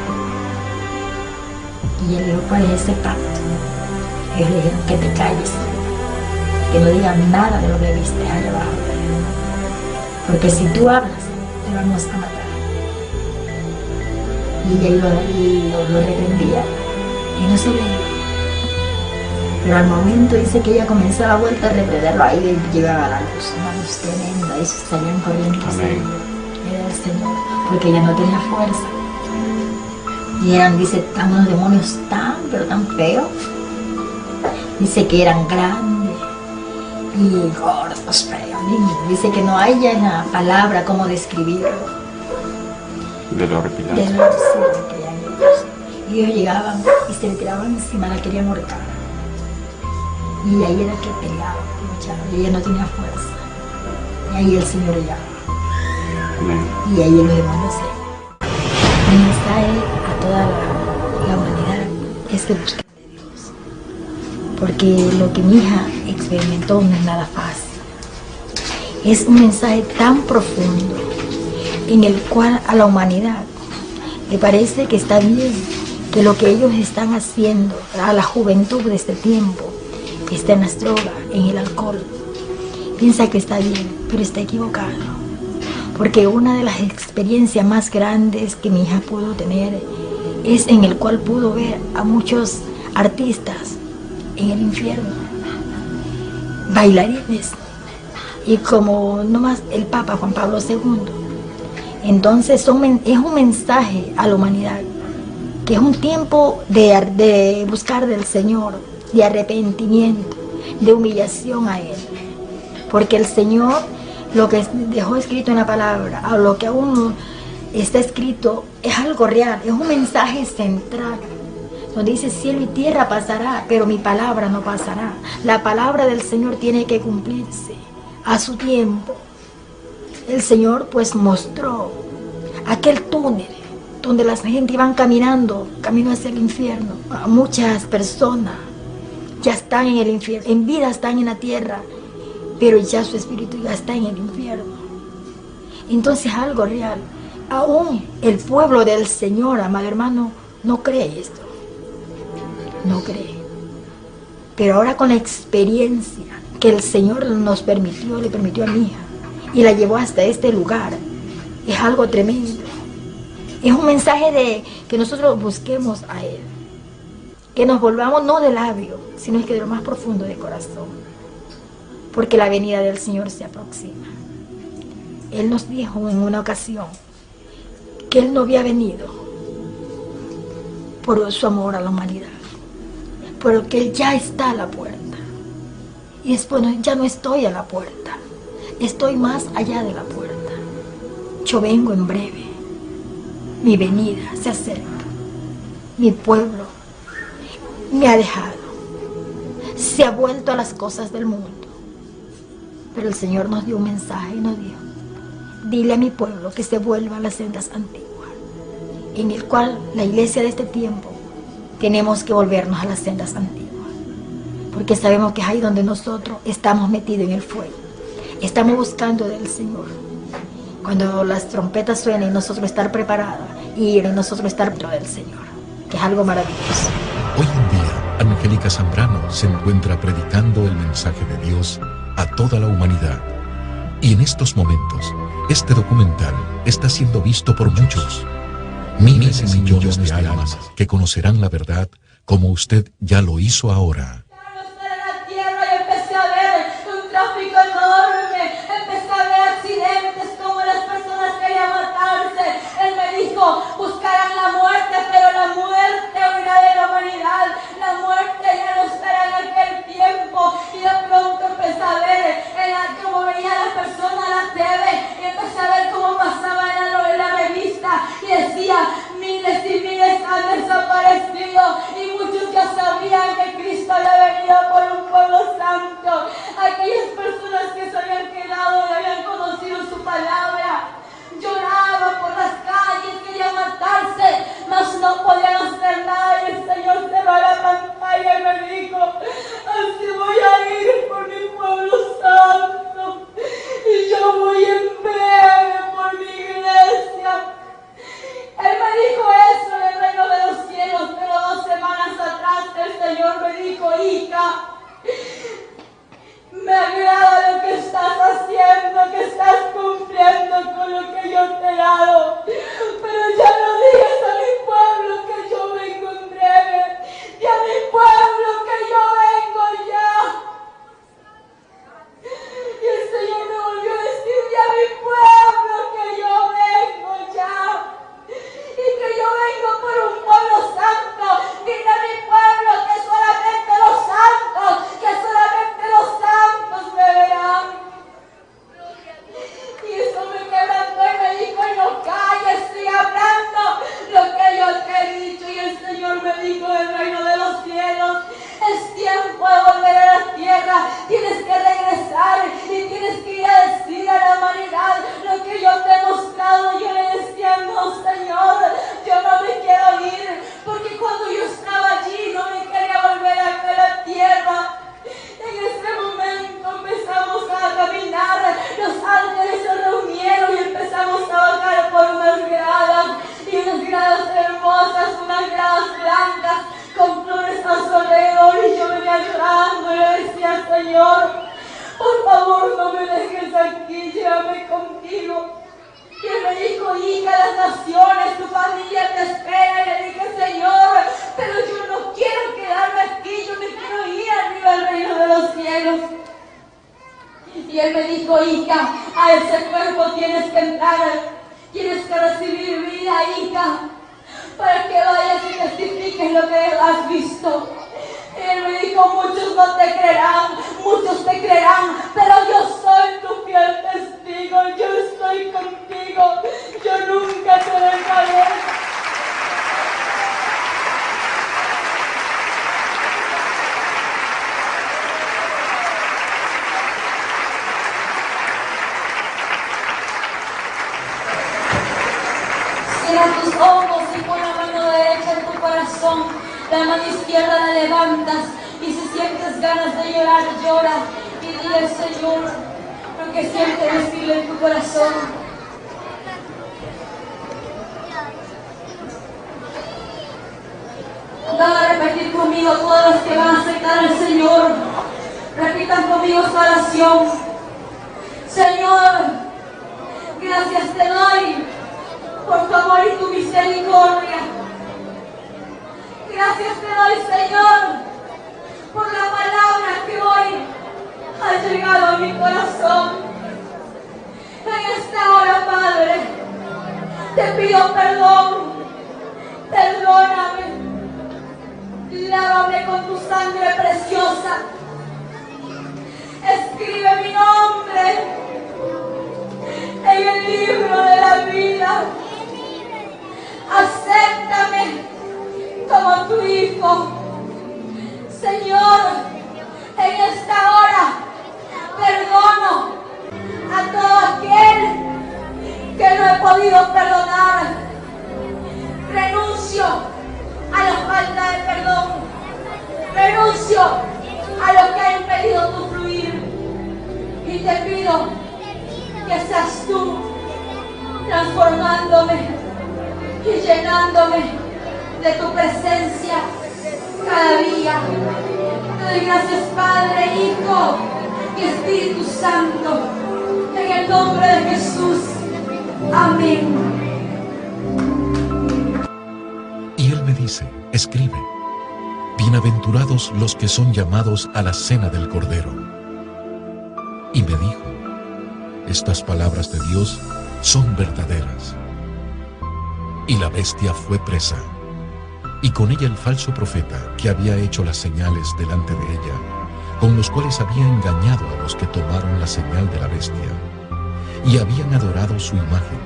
Y él dijo, ¿cuál es ese pacto? Ellos le dijeron, que te calles, que no digas nada de lo que viste allá abajo. Porque si tú hablas, te vamos a matar. Y ella lo reprendía y no se veía. Pero al momento dice que ella comenzó la vuelta a reprenderlo, ahí llegaba la luz, una luz tremenda, y salían corriendo. Era el Señor, porque ella no tenía fuerza. Y eran, dice, unos demonios pero tan feos. Dice que eran grandes y gordos, feos. Dice que no hay ya una palabra como describirlo. De lo horripilante. De lo que eran ellos. Y ellos llegaban y se le tiraban encima, la querían ahorcar. Y ahí era que peleaba, y ella no tenía fuerza. Y ahí el Señor llegaba. Y ahí los demonios se. Mi mensaje a toda la humanidad es que busquen de Dios, porque lo que mi hija experimentó no es nada fácil. Es un mensaje tan profundo en el cual a la humanidad le parece que está bien, que lo que ellos están haciendo a la juventud de este tiempo está en las drogas, en el alcohol. Piensa que está bien, pero está equivocado. Porque una de las experiencias más grandes que mi hija pudo tener es en el cual pudo ver a muchos artistas en el infierno, bailarines y como nomás el Papa Juan Pablo II. Entonces es un mensaje a la humanidad, que es un tiempo de buscar del Señor, de arrepentimiento, de humillación a Él. Porque el Señor, lo que dejó escrito en la palabra, a lo que aún está escrito, es algo real, es un mensaje central. Donde dice cielo y tierra pasará, pero mi palabra no pasará. La palabra del Señor tiene que cumplirse a su tiempo. El Señor pues mostró aquel túnel donde la gente iban caminando, camino hacia el infierno. Muchas personas ya están en el infierno, en vida están en la tierra, pero ya su espíritu ya está en el infierno. Entonces algo real. Aún el pueblo del Señor, amado hermano, no cree esto. No cree. Pero ahora con la experiencia que el Señor nos permitió, le permitió a mi hija, y la llevó hasta este lugar, es algo tremendo. Es un mensaje de que nosotros busquemos a Él. Que nos volvamos no de labio, sino es que de lo más profundo de corazón. Porque la venida del Señor se aproxima. Él nos dijo en una ocasión que Él no había venido por su amor a la humanidad, pero que Él ya está a la puerta. Y es bueno, ya no estoy a la puerta, estoy más allá de la puerta. Yo vengo en breve, mi venida se acerca, mi pueblo me ha dejado, se ha vuelto a las cosas del mundo. Pero el Señor nos dio un mensaje y nos dijo: dile a mi pueblo que se vuelva a las sendas antiguas, en el cual la iglesia de este tiempo tenemos que volvernos a las sendas antiguas, porque sabemos que es ahí donde nosotros estamos metidos en el fuego, estamos buscando del Señor. Cuando las trompetas suenen, nosotros estar preparados y nosotros estar dentro del Señor, que es algo maravilloso. Hoy en día, Angélica Zambrano se encuentra predicando el mensaje de Dios a toda la humanidad. Y en estos momentos, este documental está siendo visto por muchos. Miles y millones de almas que conocerán la verdad como usted ya lo hizo ahora. Buscarán la muerte, pero la muerte huirá de la humanidad. La muerte ya no estará en aquel tiempo. Y de pronto empecé a ver cómo veía a la persona la TV, y empecé a ver cómo pasaba en la revista y decía: miles y miles han desaparecido, y muchos ya sabían que Cristo había venido por un pueblo santo. Aquellas personas que se habían quedado y habían conocido su palabra lloraban por las calles, querían matarse, mas no podían hacer nada. Y el Señor cerró la pantalla y me dijo: así voy a ir por mi pueblo santo, y yo voy en breve por mi iglesia. Él me dijo eso en el reino de los cielos, pero 2 semanas atrás el Señor me dijo: hija, me agrada lo que estás haciendo, que estás cumpliendo con lo que yo te he dado. Pero ya no digas a mi pueblo que yo vengo en breve. Y a mi pueblo que yo vengo ya. Y el Señor me volvió a decir: y a mi pueblo que yo vengo ya. Y que yo vengo por un pueblo santo. Dile a mi pueblo que solamente los santos, que solamente los santos me verán. Y eso me quebrantó y me dijo: no calles, sigue hablando lo que yo te he dicho. Y el Señor me dijo del reino de los cielos: es tiempo de volver a la tierra, tienes que regresar y tienes que ir a decir a la humanidad lo que yo te he mostrado. Yo le decía: no, Señor, yo no me quiero ir, porque cuando yo estaba allí no me quería volver a la tierra. En ese momento empezamos a caminar, los ángeles se reunieron y empezamos a bajar por unas gradas, y unas gradas hermosas, unas gradas blancas con flores a su alrededor, y yo venía llorando y le decía: Señor, por favor no me dejes aquí, llévame contigo. Y él me dijo: hija, las naciones, tu familia te espera. Y le dije: Señor, pero yo no quiero quedarme aquí, yo me quiero ir arriba al reino de los cielos. Y él me dijo, hija, a ese cuerpo tienes que entrar, tienes que recibir vida, hija, para que vayas y testifiques lo que has visto. Y él me dijo, muchos no te creerán, muchos te creerán, pero yo soy tu fiel testigo, yo estoy contigo, yo nunca te dejaré. Cierra tus ojos y pon la mano derecha en tu corazón, la mano izquierda la levantas y si sientes ganas de llorar, llora y dile al Señor lo que sientes decirle en tu corazón. Van a repetir conmigo todos los que van a aceptar al Señor. Repitan conmigo esta oración. Señor, gracias te doy por tu amor y tu misericordia. Gracias te doy, Señor, por la palabra que hoy ha llegado a mi corazón. En esta hora, Padre, te pido perdón. Perdóname. Lávame con tu sangre preciosa. Escribe mi nombre en el libro de la vida. Acéptame como tu hijo. Señor, en esta hora perdono a todo aquel que no he podido perdonar. Renuncio a la falta de perdón. Renuncio a lo que ha impedido tu fluir. Y te pido que seas tú transformándome y llenándome de tu presencia cada día. Te doy gracias, Padre, Hijo y Espíritu Santo, en el nombre de Jesús. Amén. Y él me dice, escribe, bienaventurados los que son llamados a la cena del Cordero. Y me dijo, estas palabras de Dios son verdaderas. Y la bestia fue presa, y con ella el falso profeta que había hecho las señales delante de ella, con los cuales había engañado a los que tomaron la señal de la bestia, y habían adorado su imagen.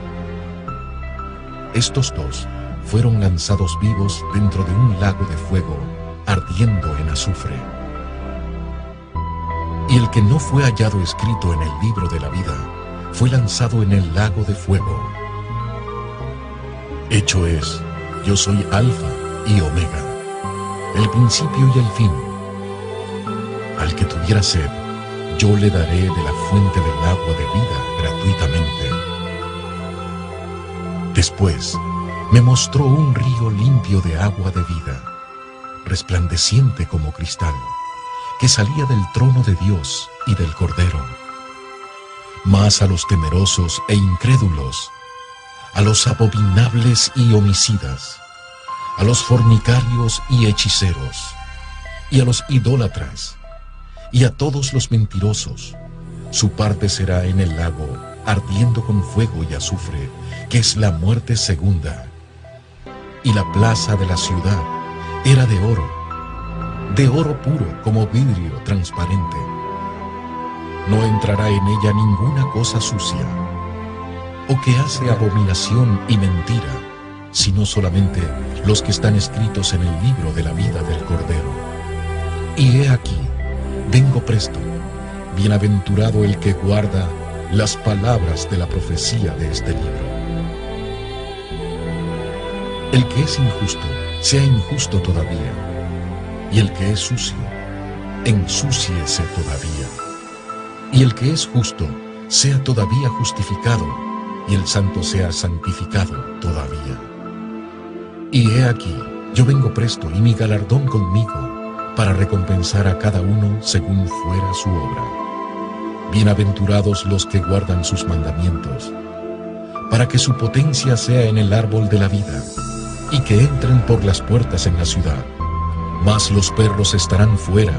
Estos dos fueron lanzados vivos dentro de un lago de fuego, ardiendo en azufre. Y el que no fue hallado escrito en el libro de la vida, fue lanzado en el lago de fuego. Hecho es, yo soy Alfa y Omega, el principio y el fin. Al que tuviera sed, yo le daré de la fuente del agua de vida gratuitamente. Después, me mostró un río limpio de agua de vida, resplandeciente como cristal, que salía del trono de Dios y del Cordero. Mas a los temerosos e incrédulos, a los abominables y homicidas, a los fornicarios y hechiceros, y a los idólatras, y a todos los mentirosos, su parte será en el lago, ardiendo con fuego y azufre, que es la muerte segunda. Y la plaza de la ciudad era de oro puro como vidrio transparente. No entrará en ella ninguna cosa sucia, o que hace abominación y mentira, sino solamente los que están escritos en el libro de la vida del Cordero. Y he aquí, vengo presto, bienaventurado el que guarda las palabras de la profecía de este libro. El que es injusto, sea injusto todavía, y el que es sucio, ensúciese todavía. Y el que es justo, sea todavía justificado, y el santo sea santificado todavía. Y he aquí, yo vengo presto, y mi galardón conmigo, para recompensar a cada uno según fuera su obra. Bienaventurados los que guardan sus mandamientos, para que su potencia sea en el árbol de la vida, y que entren por las puertas en la ciudad. Mas los perros estarán fuera,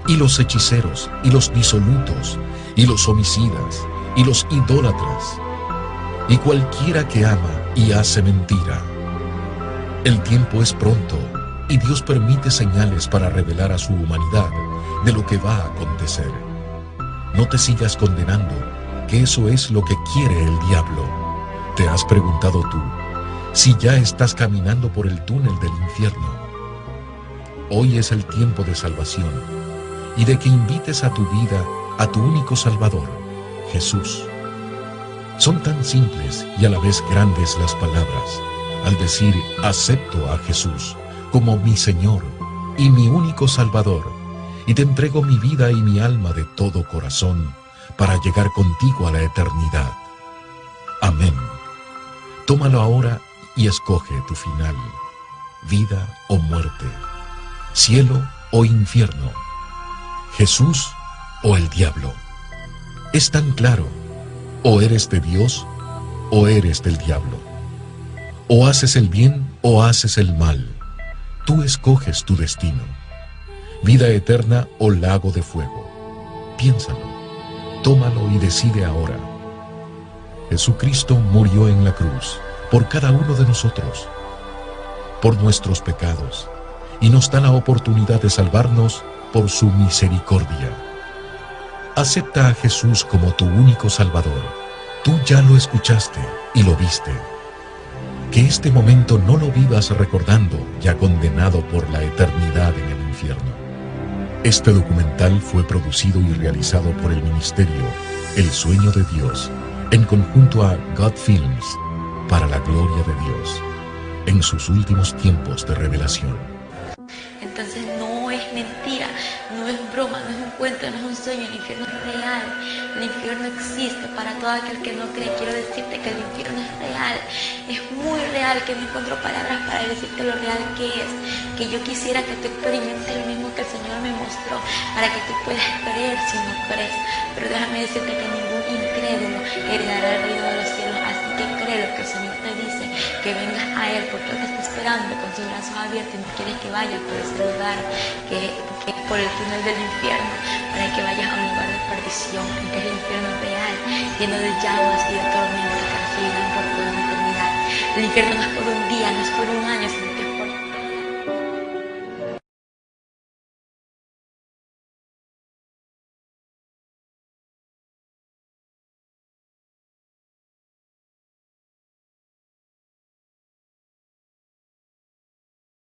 y los hechiceros, y los disolutos, y los homicidas, y los idólatras, y cualquiera que ama y hace mentira. El tiempo es pronto, y Dios permite señales para revelar a su humanidad de lo que va a acontecer. No te sigas condenando, que eso es lo que quiere el diablo. ¿Te has preguntado tú si ya estás caminando por el túnel del infierno? Hoy es el tiempo de salvación y de que invites a tu vida a tu único Salvador, Jesús. Son tan simples y a la vez grandes las palabras al decir acepto a Jesús como mi Señor y mi único Salvador, y te entrego mi vida y mi alma de todo corazón para llegar contigo a la eternidad. Amén. Tómalo ahora y escoge tu final, vida o muerte, cielo o infierno, Jesús o el diablo. Es tan claro, o eres de Dios o eres del diablo. O haces el bien o haces el mal. Tú escoges tu destino, vida eterna o lago de fuego. Piénsalo, tómalo y decide ahora. Jesucristo murió en la cruz por cada uno de nosotros, por nuestros pecados, y nos da la oportunidad de salvarnos por su misericordia. Acepta a Jesús como tu único Salvador. Tú ya lo escuchaste y lo viste. Que este momento no lo vivas recordando, ya condenado por la eternidad en el infierno. Este documental fue producido y realizado por el ministerio El Sueño de Dios, en conjunto a God Films, para la gloria de Dios, en sus últimos tiempos de revelación. Entonces no es mentira, no es broma, no es un cuento, no es un sueño, el infierno es real, el infierno existe para todo aquel que no cree. Quiero decirte que el infierno es real, es muy real, que no encuentro palabras para decirte lo real que es, que yo quisiera que tú experimentes lo mismo que el Señor me mostró, para que tú puedas creer si no crees. Pero déjame decirte que ningún incrédulo heredará el reino de los cielos, así que cree lo que el Señor te dice, que vengas a Él, porque Él te está esperando con sus brazos abiertos y no quieres que vayas por ese lugar, que por el túnel del infierno, para que vayas a un lugar de perdición, que es el infierno real, lleno de llamas y de tormentas que seguirán por toda la eternidad. El infierno no es por un día, no es por un año, sino